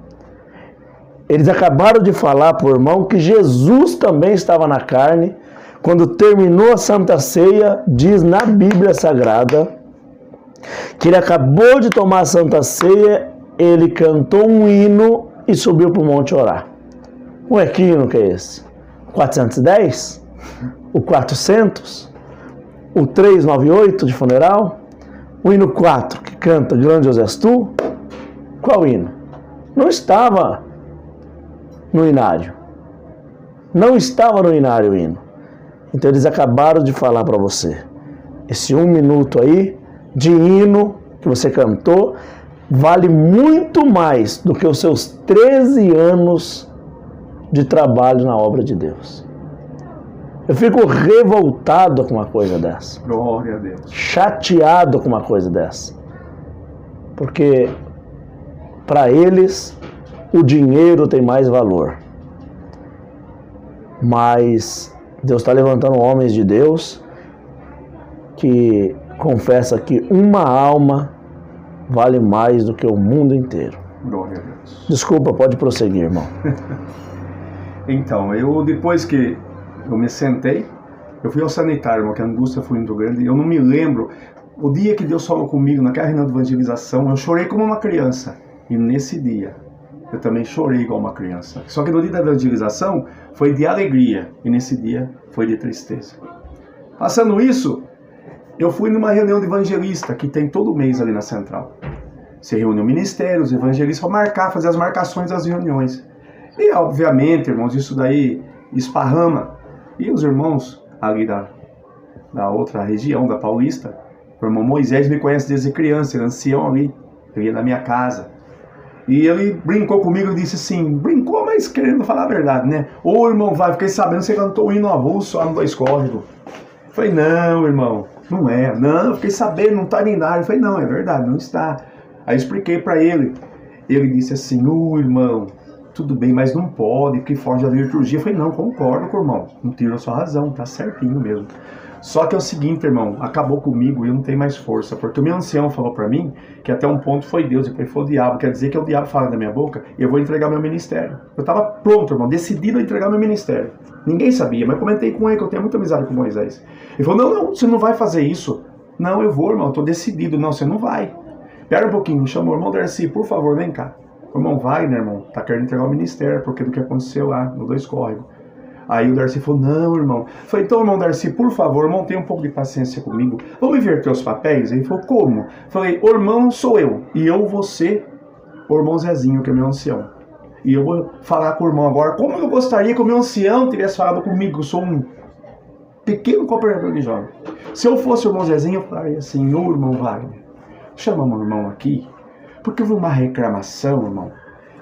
Eles acabaram de falar para o irmão que Jesus também estava na carne. Quando terminou a Santa Ceia, diz na Bíblia Sagrada, que ele acabou de tomar a Santa Ceia, ele cantou um hino e subiu para o monte orar. Ué, que hino que é esse? 410? O 400? O 398 de funeral? O hino 4, que canta Grandioso és tu? Qual hino? Não estava no Inário. Não estava no Inário o hino. Então eles acabaram de falar para você. Esse 1 minuto aí de hino que você cantou vale muito mais do que os seus 13 anos de trabalho na obra de Deus. Eu fico revoltado com uma coisa dessa. Glória a Deus. Chateado com uma coisa dessa. Porque para eles o dinheiro tem mais valor. Mas Deus está levantando homens de Deus que confessa que uma alma vale mais do que o mundo inteiro. Glória a Deus. Desculpa, pode prosseguir, irmão. Então, depois que eu me sentei, eu fui ao sanitário, irmão, que a angústia foi muito grande, e eu não me lembro, o dia que Deus falou comigo, naquela reunião de evangelização, eu chorei como uma criança, e nesse dia, eu também chorei igual uma criança. Só que no dia da evangelização, foi de alegria, e nesse dia, foi de tristeza. Passando isso, eu fui numa reunião de evangelista, que tem todo mês ali na Central. Se reúne o ministério, os evangelistas, para marcar, fazer as marcações das reuniões. E, obviamente, irmãos, isso daí esparrama. E os irmãos ali da outra região, da Paulista, o irmão Moisés me conhece desde criança, ele é ancião ali, ele ia na minha casa. E ele brincou comigo e disse assim, brincou, mas querendo falar a verdade, né? Ô, irmão, fiquei sabendo que você cantou o hino avulso lá no Dois Córregos. Eu falei, não, irmão, não é. Não, fiquei sabendo, não está nem nada. Eu falei, não, é verdade, não está. Aí eu expliquei para ele. Ele disse assim, irmão, tudo bem, mas não pode, porque foge da liturgia. Eu falei, não, concordo com o irmão, não tiro a sua razão, tá certinho mesmo. Só que é o seguinte, irmão, acabou comigo e eu não tenho mais força, porque o meu ancião falou pra mim que até um ponto foi Deus, depois foi o diabo, quer dizer que o diabo fala da minha boca e eu vou entregar meu ministério. Eu tava pronto, irmão, decidido a entregar meu ministério. Ninguém sabia, mas comentei com ele que eu tenho muita amizade com Moisés. Ele falou, não, você não vai fazer isso. Não, eu vou, irmão, eu tô decidido. Não, você não vai. Espera um pouquinho, me chamou o irmão Darcy, por favor, vem cá. O irmão Wagner, irmão, tá querendo entregar o ministério, porque do que aconteceu lá, no Dois Córregos. Aí o Darcy falou, não, irmão. Eu falei, então, irmão Darcy, por favor, irmão, tenha um pouco de paciência comigo. Vamos inverter os papéis? Ele falou, como? Eu falei, o irmão sou eu, e eu vou ser o irmão Zezinho, que é meu ancião. E eu vou falar com o irmão agora, como eu gostaria que o meu ancião tivesse falado comigo, eu sou um pequeno cooperador de jovem. Se eu fosse o irmão Zezinho, eu falaria assim, irmão Wagner, chamamos o irmão aqui, porque houve uma reclamação, irmão,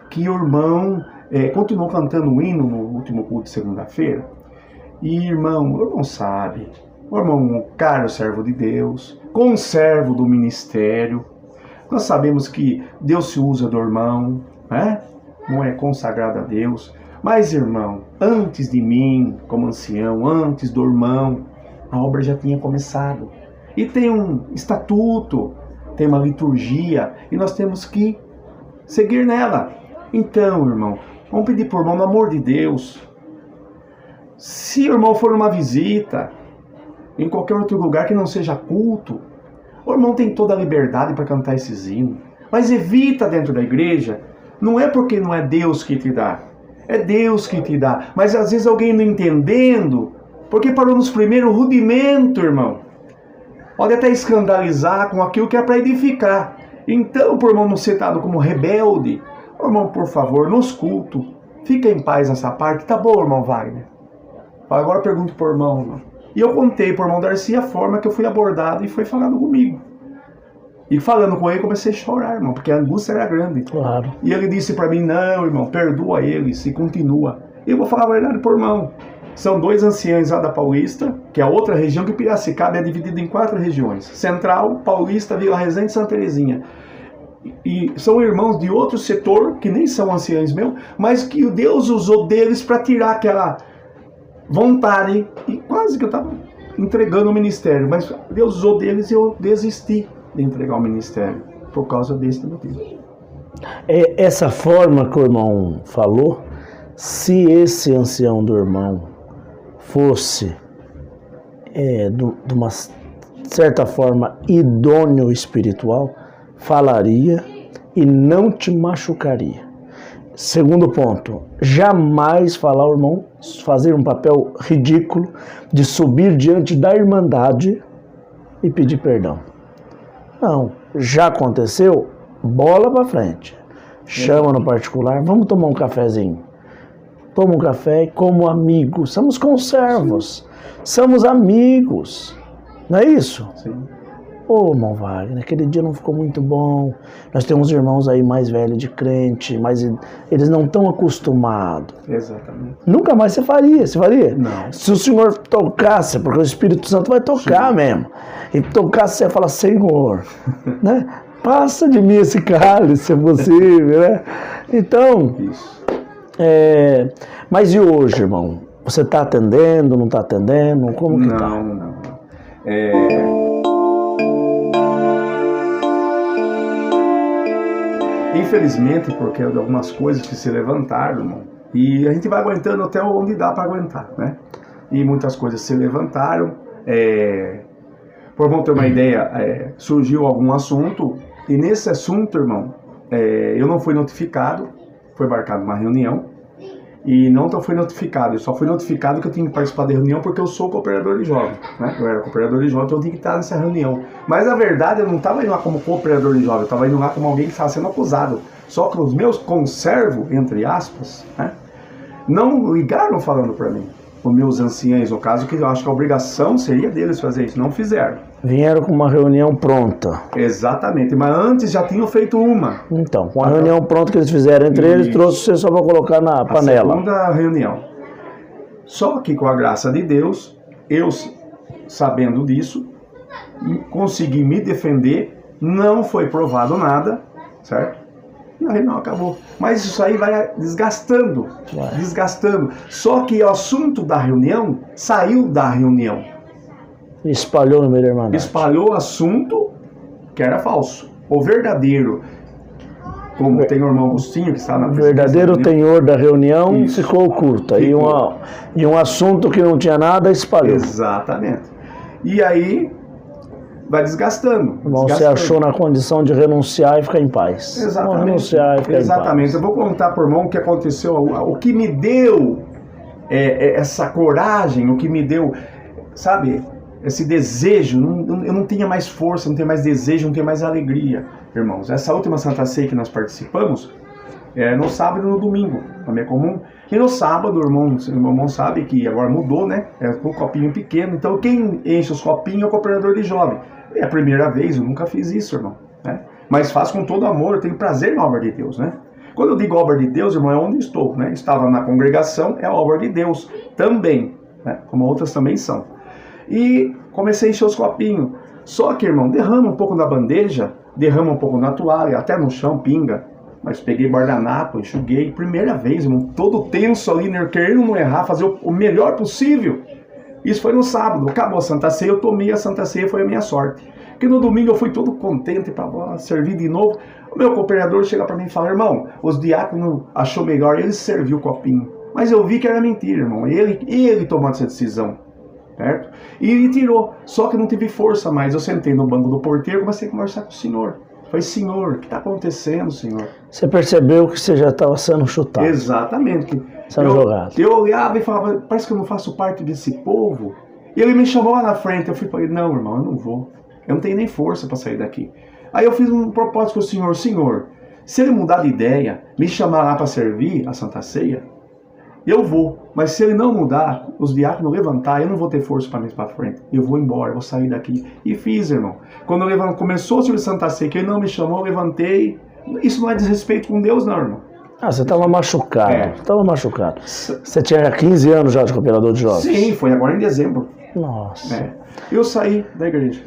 que o irmão continuou cantando o hino no último culto de segunda-feira. E, irmão, o irmão sabe, o irmão é um caro servo de Deus, conservo do ministério. Nós sabemos que Deus se usa do irmão, né? Não é consagrado a Deus. Mas, irmão, antes de mim, como ancião, antes do irmão, a obra já tinha começado. E tem um estatuto, tem uma liturgia, e nós temos que seguir nela. Então, irmão, vamos pedir por irmão, no amor de Deus. Se o irmão for numa visita, em qualquer outro lugar que não seja culto, o irmão tem toda a liberdade para cantar esses hinos. Mas evita dentro da igreja, não é porque não é Deus que te dá, é Deus que te dá. Mas às vezes alguém não entendendo, porque parou nos primeiros rudimentos, irmão. Pode até escandalizar com aquilo que é para edificar. Então, por irmão não ser dado como rebelde, irmão, por favor, nos cultos, fica em paz nessa parte. Tá bom, irmão Wagner? Agora eu pergunto pro irmão. E eu contei pro irmão Darcy a forma que eu fui abordado e foi falado comigo. E falando com ele, comecei a chorar, irmão, porque a angústia era grande. Claro. E ele disse para mim, não, irmão, perdoa eles e continua. E eu vou falar a verdade por irmão. São 2 anciãos lá da Paulista, que é outra região, que Piracicaba é dividida em 4 regiões. Central, Paulista, Vila Resende e Santa Terezinha. E são irmãos de outro setor, que nem são anciãos meus, mas que Deus usou deles para tirar aquela vontade. E quase que eu estava entregando o ministério, mas Deus usou deles e eu desisti de entregar o ministério por causa desse motivo. Essa forma que o irmão falou, se esse ancião do irmão fosse de uma certa forma idôneo espiritual, falaria e não te machucaria. Segundo ponto, jamais falar o irmão, fazer um papel ridículo de subir diante da irmandade e pedir perdão. Não, já aconteceu, bola pra frente. Chama no particular, vamos tomar um cafezinho. Toma um café como amigos, somos conservos, somos amigos, não é isso? Sim. Ô, irmão Wagner, aquele dia não ficou muito bom. Nós temos irmãos aí mais velhos de crente, mas eles não estão acostumados. Exatamente. Nunca mais você faria? Não. Se o Senhor tocasse, porque o Espírito Santo vai tocar. Sim. Mesmo. E tocasse, você fala, Senhor, né? Passa de mim esse cálice, se é possível, né? Então, isso. Mas e hoje, irmão? Você está atendendo, não está atendendo? Como que está? Não. Infelizmente, porque de algumas coisas que se levantaram, irmão, e a gente vai aguentando até onde dá para aguentar, né? E muitas coisas se levantaram. Por bom ter uma ideia, surgiu algum assunto, e nesse assunto, irmão, eu não fui notificado, foi marcada uma reunião, e não fui notificado, eu só fui notificado que eu tinha que participar da reunião porque eu sou cooperador de jovem, né? Eu era cooperador de jovem, então eu tinha que estar nessa reunião. Mas na verdade eu não estava indo lá como cooperador de jovem, eu estava indo lá como alguém que estava sendo acusado. Só que os meus conservos, entre aspas, né, não ligaram falando para mim. Os meus anciãos, no caso, que eu acho que a obrigação seria deles fazer isso, não fizeram. Vieram com uma reunião pronta. Exatamente, mas antes já tinham feito uma. Então, com a reunião pronta que eles fizeram entre eles, trouxe você só para colocar na panela. A segunda reunião. Só que com a graça de Deus, eu, sabendo disso, consegui me defender, não foi provado nada, certo? E a reunião acabou. Mas isso aí vai desgastando. Só que o assunto da reunião saiu da reunião. Espalhou no meio da irmandade. Espalhou o assunto que era falso. O verdadeiro, como tem o irmão Agostinho que está na presidência. O verdadeiro tenor da reunião isso. Ficou oculto. E um assunto que não tinha nada espalhou. Exatamente. E aí vai desgastando. Você achou na condição de renunciar e ficar em paz. Exatamente. Renunciar e ficar Exatamente. em paz. Eu vou contar por irmão o que aconteceu, o que me deu essa coragem, o que me deu, sabe, esse desejo. Eu não tinha mais força, não tinha mais desejo, não tinha mais alegria, irmãos. Essa última Santa Ceia que nós participamos, no sábado e no domingo, também é comum. E no sábado, o irmão sabe que agora mudou, né? Com um copinho pequeno. Então, quem enche os copinhos é o cooperador de jovem. É a primeira vez, eu nunca fiz isso, irmão, né? Mas faço com todo amor, eu tenho prazer na obra de Deus, né? Quando eu digo obra de Deus, irmão, é onde estou, né? Estava na congregação, é a obra de Deus também, né? Como outras também são. E comecei a encher os copinhos. Só que, irmão, derrama um pouco na bandeja, derrama um pouco na toalha, até no chão, pinga. Mas peguei guardanapo, enxuguei. Primeira vez, irmão, todo tenso ali, né? Querendo não errar, fazer o melhor possível. Isso foi no sábado, acabou a Santa Ceia, eu tomei a Santa Ceia, foi a minha sorte. Porque no domingo eu fui todo contente para servir de novo. O meu cooperador chega para mim e fala, irmão, os diáconos achou melhor, ele serviu o copinho. Mas eu vi que era mentira, irmão. Ele tomou essa decisão, certo? E ele tirou, só que eu não tive força mais. Eu sentei no banco do porteiro e comecei a conversar com o senhor. Falei, senhor, o que está acontecendo, senhor? Você percebeu que você já estava sendo chutado. Exatamente. Sendo jogado. Eu olhava e falava, parece que eu não faço parte desse povo. E ele me chamou lá na frente. Eu falei, não, irmão, eu não vou. Eu não tenho nem força para sair daqui. Aí eu fiz um propósito com o senhor. Senhor, se ele mudar de ideia, me chamar lá para servir a Santa Ceia, eu vou. Mas se ele não mudar, os diáconos levantar, eu não vou ter força para me ir para frente. Eu vou embora, eu vou sair daqui. E fiz, irmão. Quando começou o serviço de Santa Ceia, que ele não me chamou, eu levantei. Isso não é desrespeito com Deus, não, irmão. Ah, você estava machucado. Estava machucado. Você tinha 15 anos já de cooperador de jovens? Sim, foi agora em dezembro. Nossa. Eu saí da igreja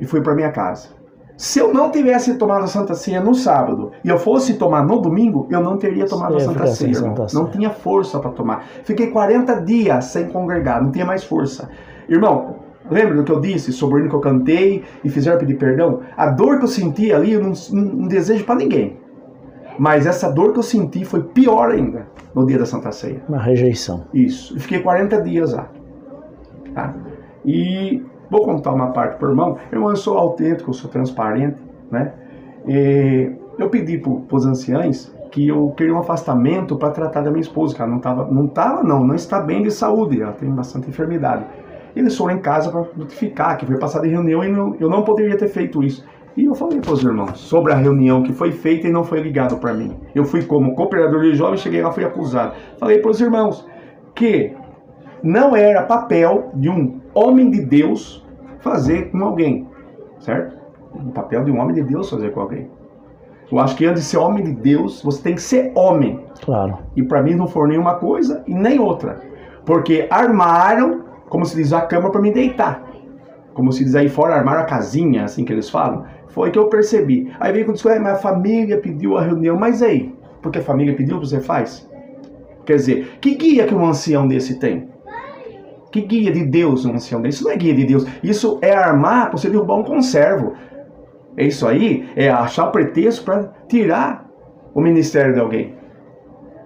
e fui para minha casa. Se eu não tivesse tomado a Santa Ceia no sábado e eu fosse tomar no domingo, eu não teria tomado a Santa Ceia, irmão. Não tinha força para tomar. Fiquei 40 dias sem congregar, não tinha mais força. Irmão, lembra do que eu disse sobre o hino que eu cantei e fizeram pedir perdão? A dor que eu senti ali, eu não desejo para ninguém. Mas essa dor que eu senti foi pior ainda no dia da Santa Ceia. Uma rejeição. Isso. E fiquei 40 dias lá. Tá? E vou contar uma parte pro irmão. Irmão, eu sou autêntico, eu sou transparente, né? E eu pedi para os anciãos que eu queria um afastamento para tratar da minha esposa, que ela não está bem de saúde, ela tem bastante enfermidade. Eles foram em casa para notificar que foi passada em reunião e eu não poderia ter feito isso. E eu falei para os irmãos sobre a reunião que foi feita e não foi ligado para mim. Eu fui como cooperador de jovens, cheguei lá, fui acusado. Falei para os irmãos que não era papel de um homem de Deus fazer com alguém, certo? O papel de um homem de Deus fazer com alguém. Eu acho que antes de ser homem de Deus, você tem que ser homem. Claro. E para mim não foi nenhuma coisa e nem outra. Porque armaram, como se diz, a cama para me deitar. Como se diz aí fora, armaram a casinha, assim que eles falam. Foi que eu percebi. Aí veio com o discurso, mas a família pediu a reunião. Mas aí, porque a família pediu, você faz? Quer dizer, que guia que um ancião desse tem? Que guia de Deus um ancião desse? Isso não é guia de Deus. Isso é armar para você derrubar um conservo. É isso aí, é achar o pretexto para tirar o ministério de alguém.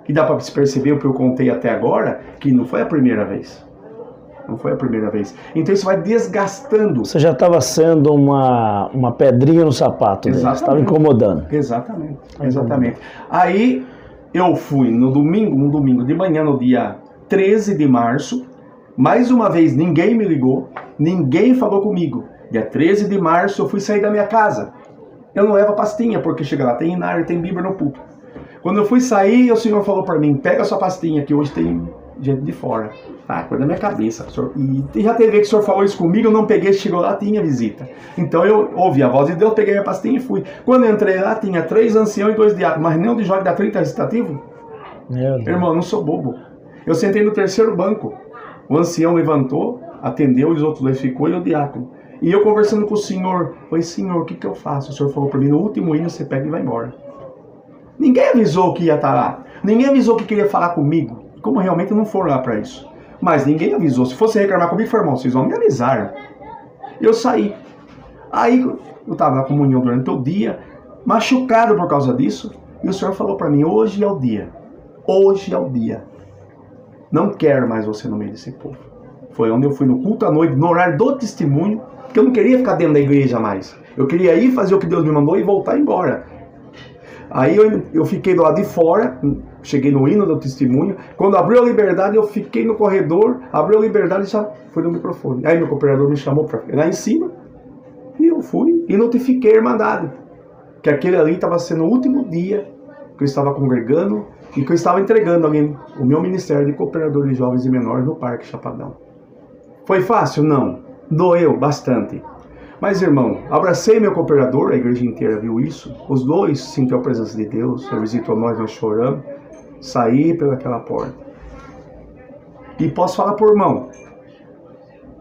E dá para se perceber o que eu contei até agora, que não foi a primeira vez. Não foi a primeira vez. Então isso vai desgastando. Você já estava sendo uma pedrinha no sapato dele. Você estava incomodando. Exatamente, exatamente. Aí eu fui no domingo, um domingo de manhã, no dia 13 de março. Mais uma vez, ninguém me ligou, ninguém falou comigo. Dia 13 de março eu fui sair da minha casa. Eu não levo a pastinha, porque chega lá, tem inário, tem Bíblia no púlpito. Quando eu fui sair, o Senhor falou para mim, pega a sua pastinha, que hoje tem gente de fora. Tá, coisa da minha cabeça. Senhor. E já teve que o Senhor falou isso comigo, eu não peguei, chegou lá, tinha visita. Então eu ouvi a voz de Deus, peguei a pastinha e fui. Quando eu entrei lá, tinha 3 anciãos e 2 diáconos, mas nenhum de jovem da 30 recitativo. Irmão, eu não sou bobo. Eu sentei no terceiro banco. O ancião levantou, atendeu, os outros dois ficou e o diácono. E eu conversando com o Senhor, falei, Senhor, o que eu faço? O Senhor falou para mim, no último hino você pega e vai embora. Ninguém avisou que ia estar lá. Ninguém avisou que queria falar comigo. Como realmente não foram lá para isso. Mas ninguém avisou. Se fosse reclamar comigo, foi, irmão, vocês vão me avisar. Eu saí. Aí eu estava na comunhão durante o dia, machucado por causa disso. E o Senhor falou para mim, hoje é o dia. Hoje é o dia. Não quero mais você no meio desse povo. Foi onde eu fui no culto à noite, no horário do testemunho, porque eu não queria ficar dentro da igreja mais. Eu queria ir fazer o que Deus me mandou e voltar embora. Aí eu fiquei do lado de fora, cheguei no hino do testemunho. Quando abriu a liberdade, eu fiquei no corredor, abriu a liberdade e já foi no microfone. Aí meu cooperador me chamou para lá em cima, e eu fui e notifiquei a Irmandade, que aquele ali estava sendo o último dia que eu estava congregando e que eu estava entregando alguém, o meu ministério de cooperador de jovens e menores no Parque Chapadão. Foi fácil? Não. Doeu bastante. Mas, irmão, abracei meu cooperador, a igreja inteira viu isso. Os dois sentiram a presença de Deus, ele visitou nós choramos. Saí pelaquela porta. E posso falar por irmão,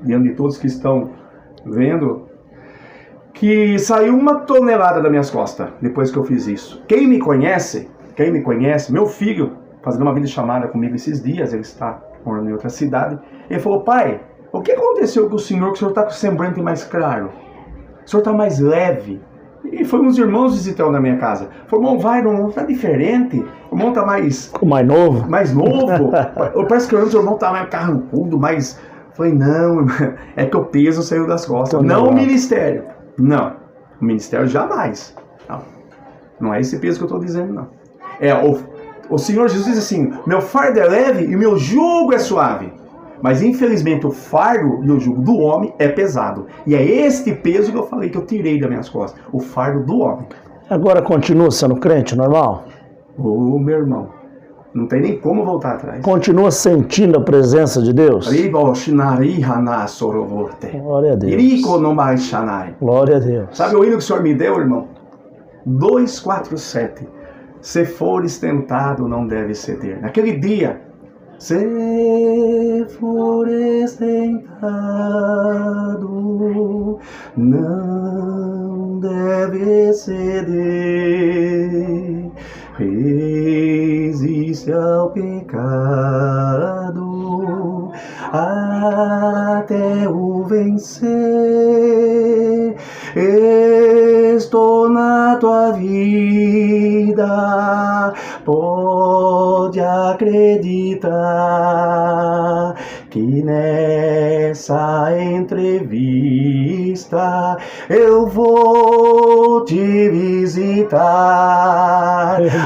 diante de todos que estão vendo, que saiu 1 tonelada das minhas costas depois que eu fiz isso. Quem me conhece, meu filho, fazendo uma videochamada comigo esses dias, ele está morando em outra cidade, ele falou, pai, o que aconteceu com o senhor, que o senhor está com o semblante mais claro? O senhor está mais leve. E foi uns irmãos visitando na minha casa. Falou, irmão, vai, irmão, tá diferente. O irmão tá mais novo. Mais novo. Parece que o irmão tá mais carrancudo, mais... Falei, não, é que o peso saiu das costas. Não o ministério. Não. O ministério jamais. Não é esse peso que eu estou dizendo, não. O Senhor Jesus diz assim, meu fardo é leve e meu jugo é suave. Mas infelizmente o fardo e o jugo do homem é pesado. E é este peso que eu falei que eu tirei das minhas costas. O fardo do homem. Agora continua sendo crente normal? Ô, meu irmão, Não tem nem como voltar atrás. Continua sentindo a presença de Deus? Glória a Deus. Glória a Deus. Sabe o hino que o Senhor me deu, irmão? 247. Se fores tentado, não deve ceder. Naquele dia, se fores tentado, não deve ceder. Resiste ao pecado até o vencer. Estou na tua vida, pode acreditar que nessa entrevista eu vou te visitar.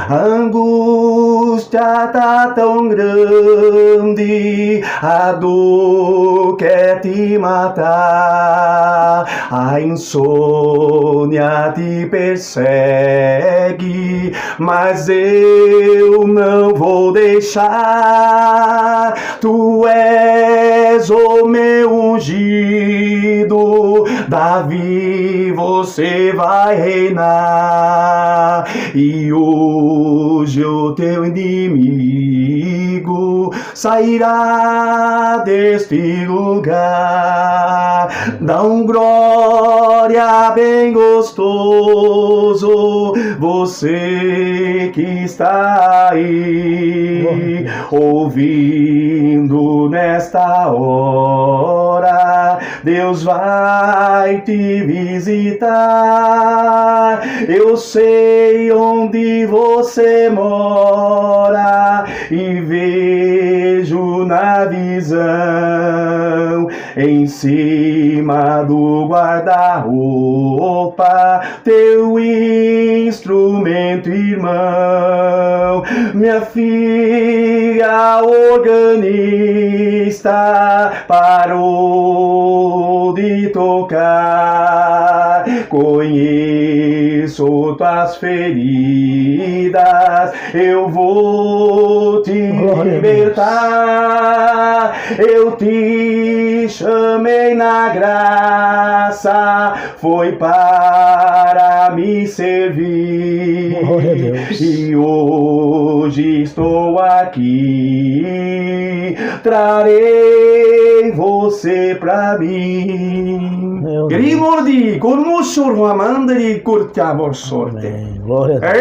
A angústia tá tão grande, a dor quer te matar, a insônia te persegue, mas eu não vou deixar. Tu és o meu ungido, Davi, você vai reinar. E hoje o teu inimigo sairá deste lugar. Dá um glória bem gostoso, você que está aí ouvindo nesta hora. Deus vai te visitar. Eu sei onde você mora e vejo na visão, em cima do guarda-roupa, teu instrumento, irmão. Minha filha organista parou de tocar. Conheço tuas feridas, eu vou te libertar. Eu te chamei na graça, foi para me servir. Glória a Deus. E hoje estou aqui, trarei você pra mim. Grigordi, conosco amandri curtiamo sorte. Glória a Deus.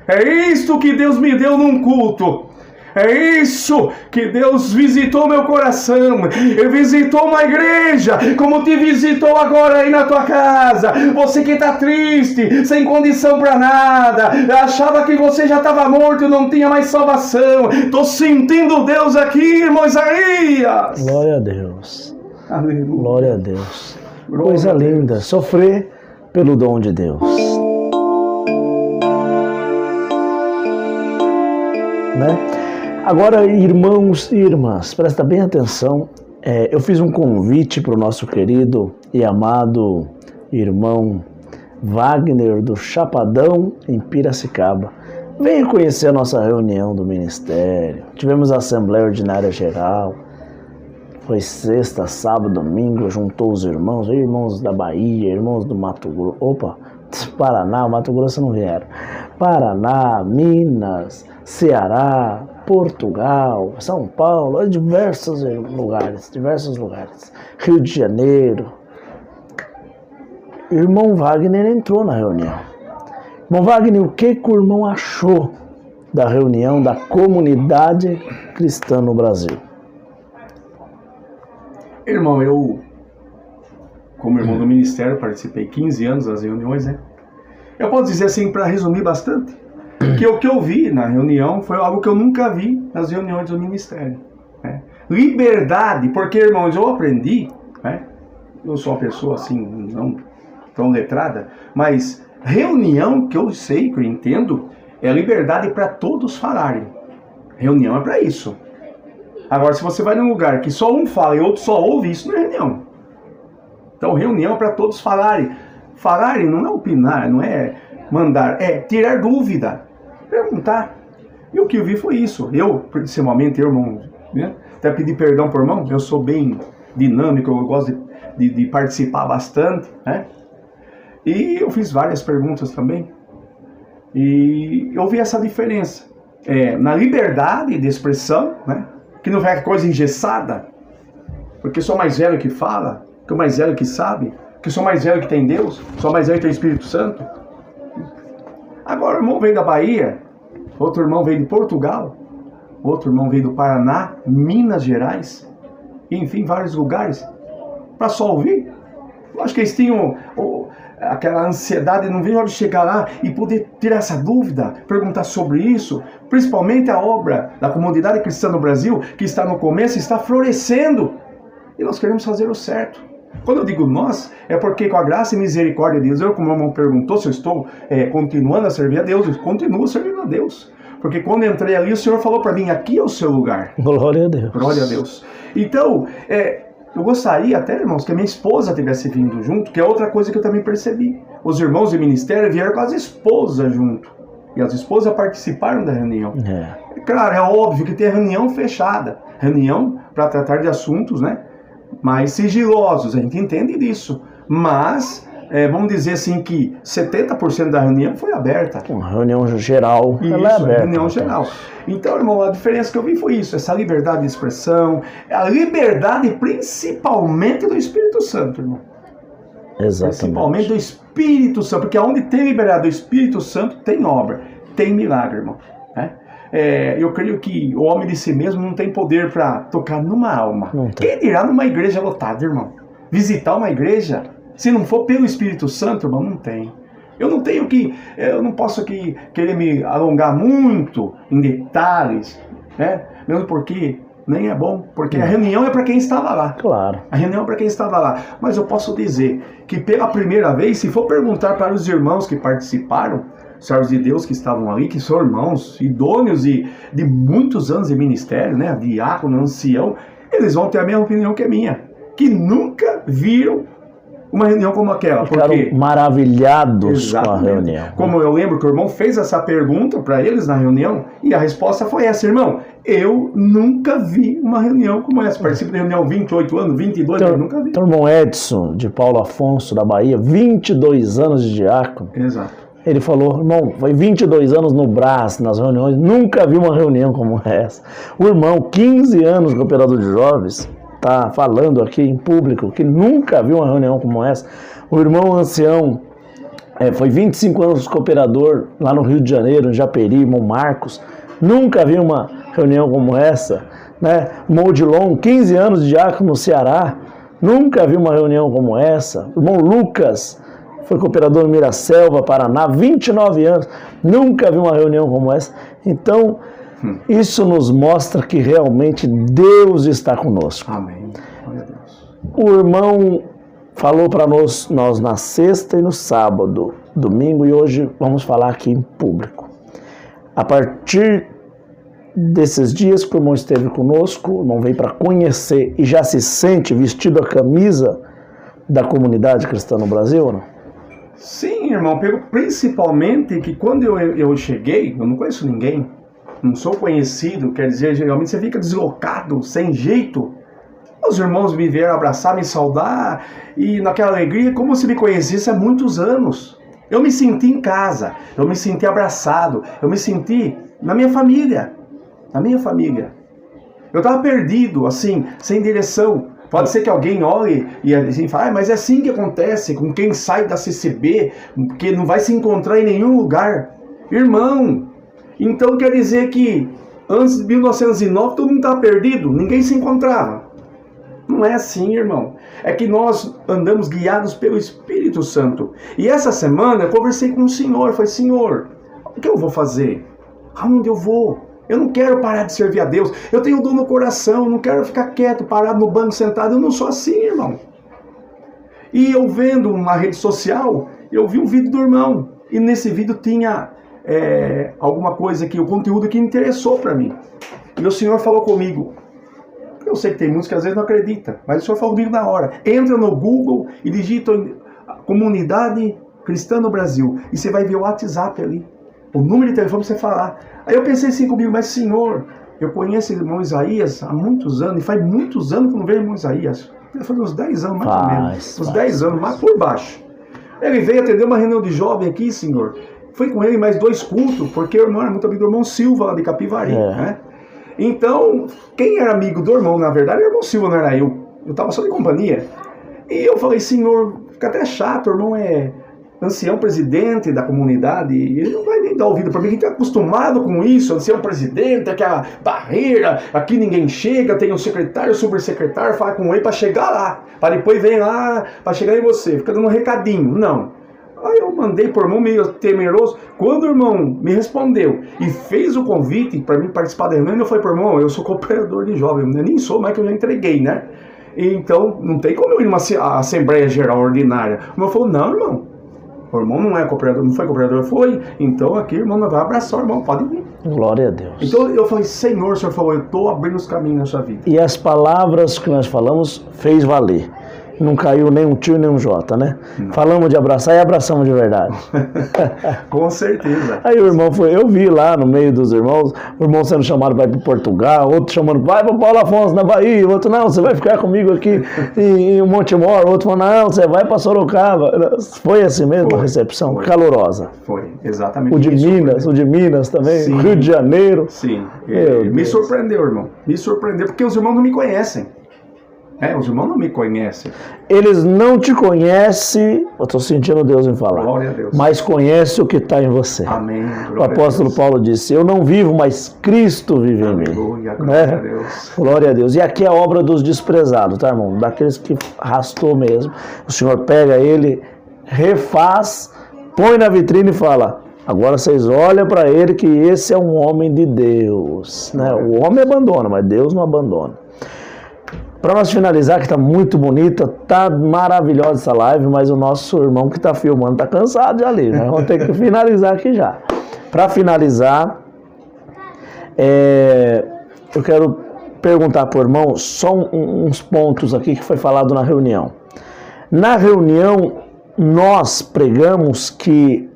É isto que Deus me deu num culto. É isso que Deus visitou meu coração. Ele visitou uma igreja, como te visitou agora aí na tua casa. Você que está triste, sem condição para nada, achava que você já estava morto e não tinha mais salvação. Estou sentindo Deus aqui, irmão Isaías. Glória a Deus. Aleluia. Glória a Deus. Glória Coisa a Deus. linda, sofrer pelo dom de Deus. Né? Agora, irmãos e irmãs, presta bem atenção. Eu fiz um convite para o nosso querido e amado irmão Wagner do Chapadão, em Piracicaba. Venha conhecer a nossa reunião do ministério. Tivemos a Assembleia Ordinária Geral. Foi sexta, sábado, domingo, juntou os irmãos da Bahia, irmãos do Mato Grosso, Paraná, Mato Grosso não vieram. Paraná, Minas, Ceará, Portugal, São Paulo, diversos lugares. Rio de Janeiro. O irmão Wagner entrou na reunião. Irmão Wagner, o que o irmão achou da reunião da comunidade cristã no Brasil? Irmão, eu, como irmão do ministério, participei 15 anos das reuniões, né? Eu posso dizer assim, para resumir bastante, que o que eu vi na reunião foi algo que eu nunca vi nas reuniões do ministério, né? Liberdade, porque, irmãos, eu aprendi, né? Eu sou uma pessoa assim, não tão letrada, mas reunião que eu sei, que eu entendo, é liberdade para todos falarem. Reunião é para isso. Agora, se você vai num lugar que só um fala e outro só ouve, isso não é reunião. Então, reunião é para todos falarem. Falarem não é opinar, não é mandar, é tirar dúvida. Perguntar. E o que eu vi foi isso. Eu, principalmente, irmão, né? Até pedir perdão por irmão, eu sou bem dinâmico, eu gosto de participar bastante, né? E eu fiz várias perguntas também. E eu vi essa diferença. Na liberdade de expressão, né? Que não é coisa engessada, porque sou mais velho que fala, que o mais velho que sabe, que sou mais velho que tem Deus, sou mais velho que tem Espírito Santo. Agora o irmão veio da Bahia, outro irmão veio de Portugal, outro irmão veio do Paraná, Minas Gerais, enfim, vários lugares, para só ouvir. Eu acho que eles tinham aquela ansiedade, não veio a hora de chegar lá e poder tirar essa dúvida, perguntar sobre isso, principalmente a obra da Comunidade Cristã no Brasil, que está no começo, está florescendo, e nós queremos fazer o certo. Quando eu digo nós, é porque com a graça e misericórdia de Deus, como o irmão perguntou se eu estou continuando a servir a Deus, eu continuo servindo a Deus. Porque quando eu entrei ali, o Senhor falou para mim, aqui é o seu lugar. Glória a Deus. Glória a Deus. Então, eu gostaria até, irmãos, que a minha esposa tivesse vindo junto, que é outra coisa que eu também percebi. Os irmãos de ministério vieram com as esposas junto. E as esposas participaram da reunião. Claro, é óbvio que tem reunião fechada. Reunião para tratar de assuntos, né, mais sigilosos, a gente entende disso. Mas, vamos dizer assim que 70% da reunião foi aberta. Uma reunião geral, isso, ela é aberta. Reunião geral. Então, irmão, a diferença que eu vi foi isso, essa liberdade de expressão, a liberdade principalmente do Espírito Santo, irmão. Exatamente. Principalmente do Espírito Santo, porque onde tem liberdade do Espírito Santo, tem obra, tem milagre, irmão. Né? Eu creio que o homem de si mesmo não tem poder para tocar numa alma. Quem dirá numa igreja lotada, irmão? Visitar uma igreja, se não for pelo Espírito Santo, irmão, não tem. Eu não posso querer me alongar muito em detalhes, né? Mesmo porque nem é bom, porque a reunião é para quem estava lá. Claro. A reunião é para quem estava lá. Mas eu posso dizer que pela primeira vez, se for perguntar para os irmãos que participaram, servos de Deus que estavam ali, que são irmãos idôneos e de muitos anos de ministério, né? Diácono, ancião, eles vão ter a mesma opinião que a minha, que nunca viram uma reunião como aquela. Ficaram maravilhados. Exatamente. Com a reunião. Como eu lembro que o irmão fez essa pergunta para eles na reunião, e a resposta foi essa: irmão, eu nunca vi uma reunião como essa. Participo de reunião 28 anos, 22 anos, nunca vi. Então, o irmão Edson, de Paulo Afonso, da Bahia, 22 anos de diácono. Exato. Ele falou, irmão, foi 22 anos no Brás, nas reuniões, nunca vi uma reunião como essa. O irmão, 15 anos cooperador de jovens, está falando aqui em público que nunca viu uma reunião como essa. O irmão ancião foi 25 anos cooperador lá no Rio de Janeiro, em Japeri, irmão Marcos, nunca viu uma reunião como essa. Né? O irmão Odilon, 15 anos de diácono no Ceará, nunca viu uma reunião como essa. O irmão Lucas foi cooperador no Miraselva, Paraná, 29 anos, nunca viu uma reunião como essa. Então, isso nos mostra que realmente Deus está conosco. Amém. Glória a Deus. O irmão falou para nós na sexta e no sábado, domingo, e hoje vamos falar aqui em público. A partir desses dias que o irmão esteve conosco, o irmão veio para conhecer e já se sente vestido a camisa da comunidade cristã no Brasil, ou não? Sim, irmão, principalmente que quando eu cheguei, eu não conheço ninguém, não sou conhecido, quer dizer, geralmente você fica deslocado, sem jeito. Os irmãos me vieram abraçar, me saudar, e naquela alegria, como se me conhecesse há muitos anos. Eu me senti em casa, eu me senti abraçado, eu me senti na minha família, Eu estava perdido, assim, sem direção. Pode ser que alguém olhe e assim fale, mas é assim que acontece com quem sai da CCB, que não vai se encontrar em nenhum lugar. Irmão, então quer dizer que antes de 1909 todo mundo estava perdido, ninguém se encontrava. Não é assim, irmão. É que nós andamos guiados pelo Espírito Santo. E essa semana eu conversei com o Senhor, falei, Senhor, o que eu vou fazer? Aonde eu vou? Eu não quero parar de servir a Deus. Eu tenho dor no coração, eu não quero ficar quieto, parado no banco, sentado. Eu não sou assim, irmão. E eu vendo uma rede social, eu vi um vídeo do irmão. E nesse vídeo tinha alguma coisa aqui, o conteúdo que interessou para mim. E o Senhor falou comigo. Eu sei que tem muitos que às vezes não acreditam, mas o Senhor falou comigo na hora. Entra no Google e digita Comunidade Cristã no Brasil. E você vai ver o WhatsApp ali. o número de telefone pra você falar. Aí eu pensei assim comigo, mas senhor, eu conheço o irmão Isaías há muitos anos, e faz muitos anos que eu não vejo o irmão Isaías. Faz uns 10 anos, mais ou menos. Uns 10 anos, mais por baixo. Ele veio atender uma reunião de jovem aqui, senhor. Fui com ele mais 2 cultos, porque o irmão era muito amigo do irmão Silva, lá de Capivari, né? Então, quem era amigo do irmão, na verdade, era o irmão Silva, não era eu. Eu estava só de companhia. E eu falei, senhor, fica até chato, o irmão é ancião presidente da comunidade, e ele não vai nem dar ouvido para mim, a gente é acostumado com isso, ancião presidente, aquela barreira, aqui ninguém chega, tem um secretário, subsecretário, fala com ele para chegar lá, para depois vem lá, para chegar em você, fica dando um recadinho, não. Aí eu mandei por irmão meio temeroso. Quando o irmão me respondeu e fez o convite para mim participar da reunião, eu falei por irmão, eu sou cooperador de jovem, eu nem sou, mas que eu já entreguei, né? Então, não tem como eu ir numa Assembleia Geral Ordinária. O irmão falou, não, irmão, o irmão não é cooperador, não foi cooperador, foi. Então aqui, irmão, vai abraçar o irmão, pode vir. Glória a Deus. Então eu falei, Senhor, o Senhor falou, eu estou abrindo os caminhos na sua vida. E as palavras que nós falamos fez valer. Não caiu nem um tio nem um jota, né? Não. Falamos de abraçar e abraçamos de verdade. Com certeza. Aí o irmão foi, eu vi lá no meio dos irmãos, o irmão sendo chamado para ir para Portugal, outro chamando, vai para Paulo Afonso na Bahia, outro, não, você vai ficar comigo aqui em Montemor, outro falou, não, você vai para Sorocaba. Foi assim mesmo, a recepção, calorosa. Foi, exatamente. O de Minas também, sim. Rio de Janeiro. Sim, me surpreendeu, irmão, me surpreendeu, porque os irmãos não me conhecem. Os irmãos não me conhecem. Eles não te conhecem, eu estou sentindo Deus em falar, glória a Deus. Mas conhece o que está em você. Amém. O apóstolo Paulo disse, eu não vivo, mas Cristo vive em mim. Glória a Deus. Glória a Deus. E aqui é a obra dos desprezados, tá, irmão? Daqueles que arrastou mesmo. O Senhor pega ele, refaz, põe na vitrine e fala, agora vocês olham para ele que esse é um homem de Deus. Né? O homem abandona, mas Deus não abandona. Para nós finalizar, que está muito bonita, está maravilhosa essa live, mas o nosso irmão que está filmando está cansado de ali, né? Vamos ter que finalizar aqui já. Para finalizar, eu quero perguntar para o irmão só uns pontos aqui que foi falado na reunião. Na reunião, nós pregamos que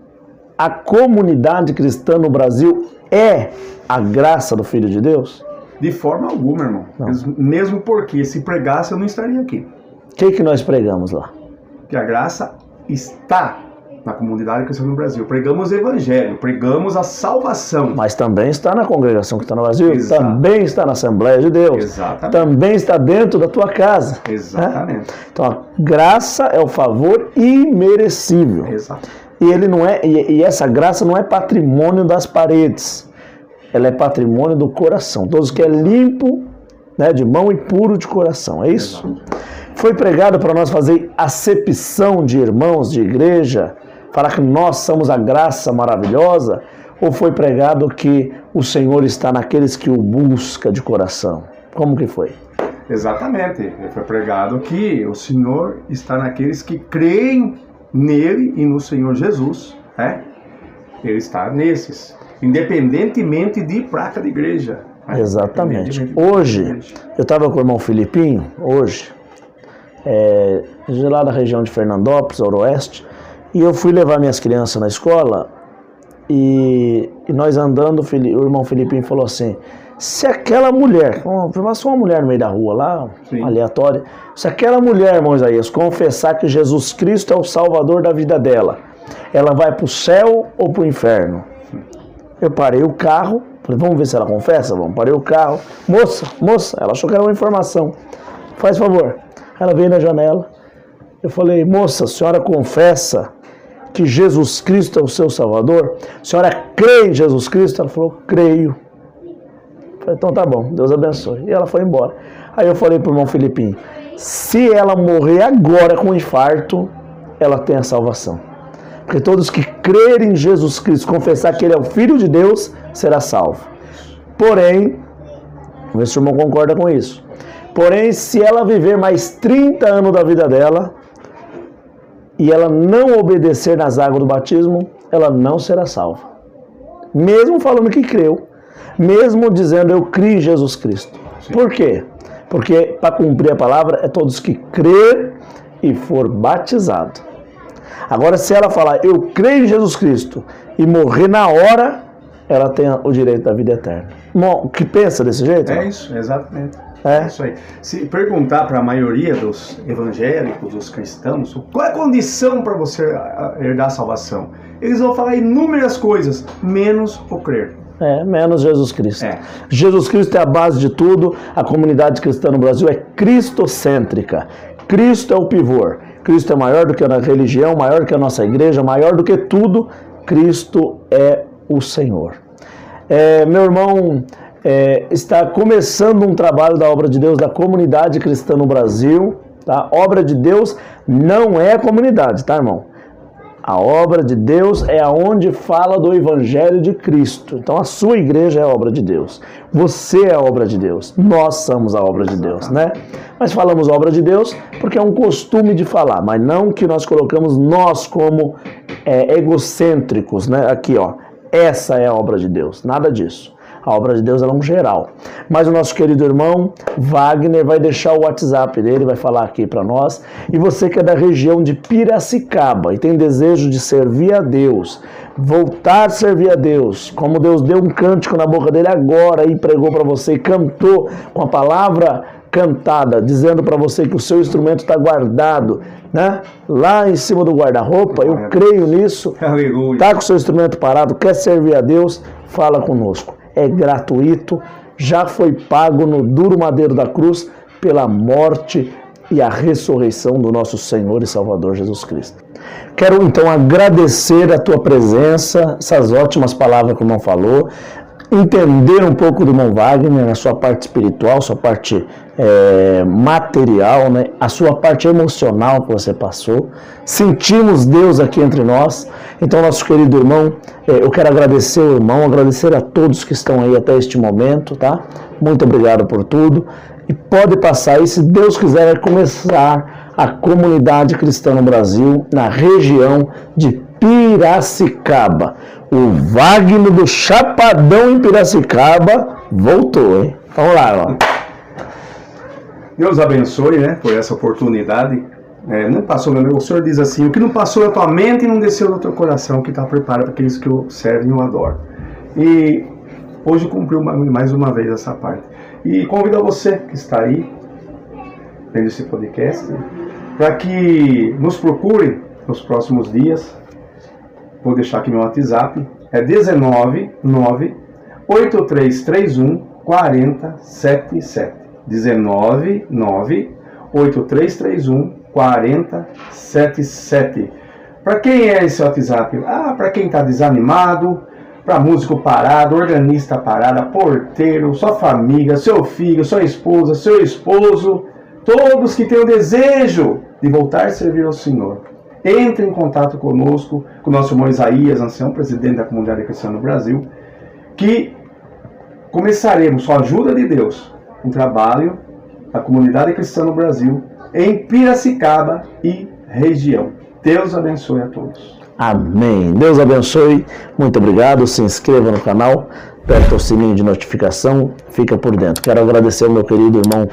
a comunidade cristã no Brasil é a graça do Filho de Deus? De forma alguma, irmão. Não. Mesmo porque se pregasse eu não estaria aqui. O que nós pregamos lá? Que a graça está na comunidade cristã no Brasil. Pregamos o evangelho, pregamos a salvação. Mas também está na congregação que está no Brasil. Exato. Também está na Assembleia de Deus. Exatamente. Também está dentro da tua casa. Exatamente. Né? Então a graça é o favor imerecível. Exato. E ele não é, e essa graça não é patrimônio das paredes. Ela é patrimônio do coração. Todos que é limpo, né, de mão e puro de coração. É isso? Exato. Foi pregado para nós fazer acepção de irmãos de igreja, falar que nós somos a graça maravilhosa, ou foi pregado que o Senhor está naqueles que o busca de coração? Como que foi? Exatamente. Foi pregado que o Senhor está naqueles que creem nele e no Senhor Jesus. Né? Ele está nesses. Independentemente de placa de igreja. Né? Exatamente. Hoje, eu estava com o irmão Filipinho, de lá da região de Fernandópolis, Ooroeste, e eu fui levar minhas crianças na escola, e nós andando, o irmão Filipinho falou assim, se aquela mulher, passou uma mulher no meio da rua lá, aleatória, se aquela mulher, irmão Isaías, confessar que Jesus Cristo é o Salvador da vida dela, ela vai para o céu ou para o inferno? Eu parei o carro, falei, vamos ver se ela confessa? Vamos, parei o carro. Moça, ela achou que era uma informação. Faz favor. Ela veio na janela. Eu falei, moça, a senhora confessa que Jesus Cristo é o seu Salvador? A senhora crê em Jesus Cristo? Ela falou, creio. Eu falei, então tá bom, Deus abençoe. E ela foi embora. Aí eu falei pro irmão Filipinho, se ela morrer agora com infarto, ela tem a salvação. Porque todos que crerem em Jesus Cristo, confessar que Ele é o Filho de Deus, será salvo. Porém, vamos ver se o irmão concorda com isso. Porém, se ela viver mais 30 anos da vida dela, e ela não obedecer nas águas do batismo, ela não será salva. Mesmo falando que creu, mesmo dizendo eu criei em Jesus Cristo. Sim. Por quê? Porque para cumprir a palavra é todos que crer e for batizado. Agora, se ela falar, eu creio em Jesus Cristo, e morrer na hora, ela tem o direito da vida eterna. Bom, que pensa desse jeito? É isso, exatamente. É isso aí. Se perguntar para a maioria dos evangélicos, dos cristãos, qual é a condição para você herdar a salvação? Eles vão falar inúmeras coisas, menos o crer. Menos Jesus Cristo. Jesus Cristo é a base de tudo. A comunidade cristã no Brasil é cristocêntrica. Cristo é o pivô. Cristo é maior do que a religião, maior do que a nossa igreja, maior do que tudo. Cristo é o Senhor. Meu irmão, está começando um trabalho da obra de Deus da comunidade cristã no Brasil. Tá? Obra de Deus não é a comunidade, tá, irmão? A obra de Deus é aonde fala do Evangelho de Cristo. Então a sua igreja é a obra de Deus. Você é a obra de Deus. Nós somos a obra de Deus, né? Mas falamos obra de Deus porque é um costume de falar, mas não que nós colocamos nós como egocêntricos, né? Aqui, ó, essa é a obra de Deus. Nada disso. A obra de Deus é um geral. Mas o nosso querido irmão Wagner vai deixar o WhatsApp dele, vai falar aqui para nós. E você que é da região de Piracicaba e tem desejo de servir a Deus, voltar a servir a Deus, como Deus deu um cântico na boca dele agora e pregou para você e cantou com a palavra cantada, dizendo para você que o seu instrumento está guardado, né? Lá em cima do guarda-roupa, eu creio nisso. Está com o seu instrumento parado, quer servir a Deus, fala conosco. É gratuito, já foi pago no duro madeiro da cruz pela morte e a ressurreição do nosso Senhor e Salvador Jesus Cristo. Quero então agradecer a tua presença, essas ótimas palavras que o irmão falou, entender um pouco do irmão Wagner, a sua parte espiritual, sua parte material, né? A sua parte emocional que você passou. Sentimos Deus aqui entre nós. Então, nosso querido irmão, eu quero agradecer o irmão, agradecer a todos que estão aí até este momento, tá? Muito obrigado por tudo. E pode passar aí, se Deus quiser, vai começar a comunidade cristã no Brasil, na região de Piracicaba. O Wagner do Chapadão em Piracicaba voltou, hein? Vamos lá, ó. Deus abençoe, né, por essa oportunidade. Não passou, o Senhor diz assim, o que não passou na tua mente e não desceu no teu coração, que está preparado para aqueles que o servem e o adoram. E hoje cumpriu mais uma vez essa parte. E convido a você que está aí, vendo esse podcast, para que nos procure nos próximos dias. Vou deixar aqui meu WhatsApp, é 19983314077. 19983314077. Para quem é esse WhatsApp? Para quem está desanimado, para músico parado, organista parada, porteiro, sua família, seu filho, sua esposa, seu esposo, todos que têm o desejo de voltar a servir ao Senhor. Entre em contato conosco, com o nosso irmão Isaías, ancião presidente da comunidade cristã no Brasil, que começaremos, com a ajuda de Deus, um trabalho da comunidade cristã no Brasil, em Piracicaba e região. Deus abençoe a todos. Amém. Deus abençoe. Muito obrigado. Se inscreva no canal, aperta o sininho de notificação, fica por dentro. Quero agradecer ao meu querido irmão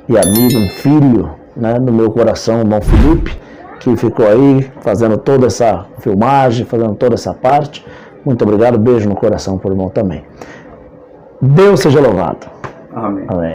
e amigo, um filho, né, do meu coração, o irmão Felipe, que ficou aí fazendo toda essa filmagem, fazendo toda essa parte. Muito obrigado. Beijo no coração para o irmão também. Deus seja louvado. Amém. Amém.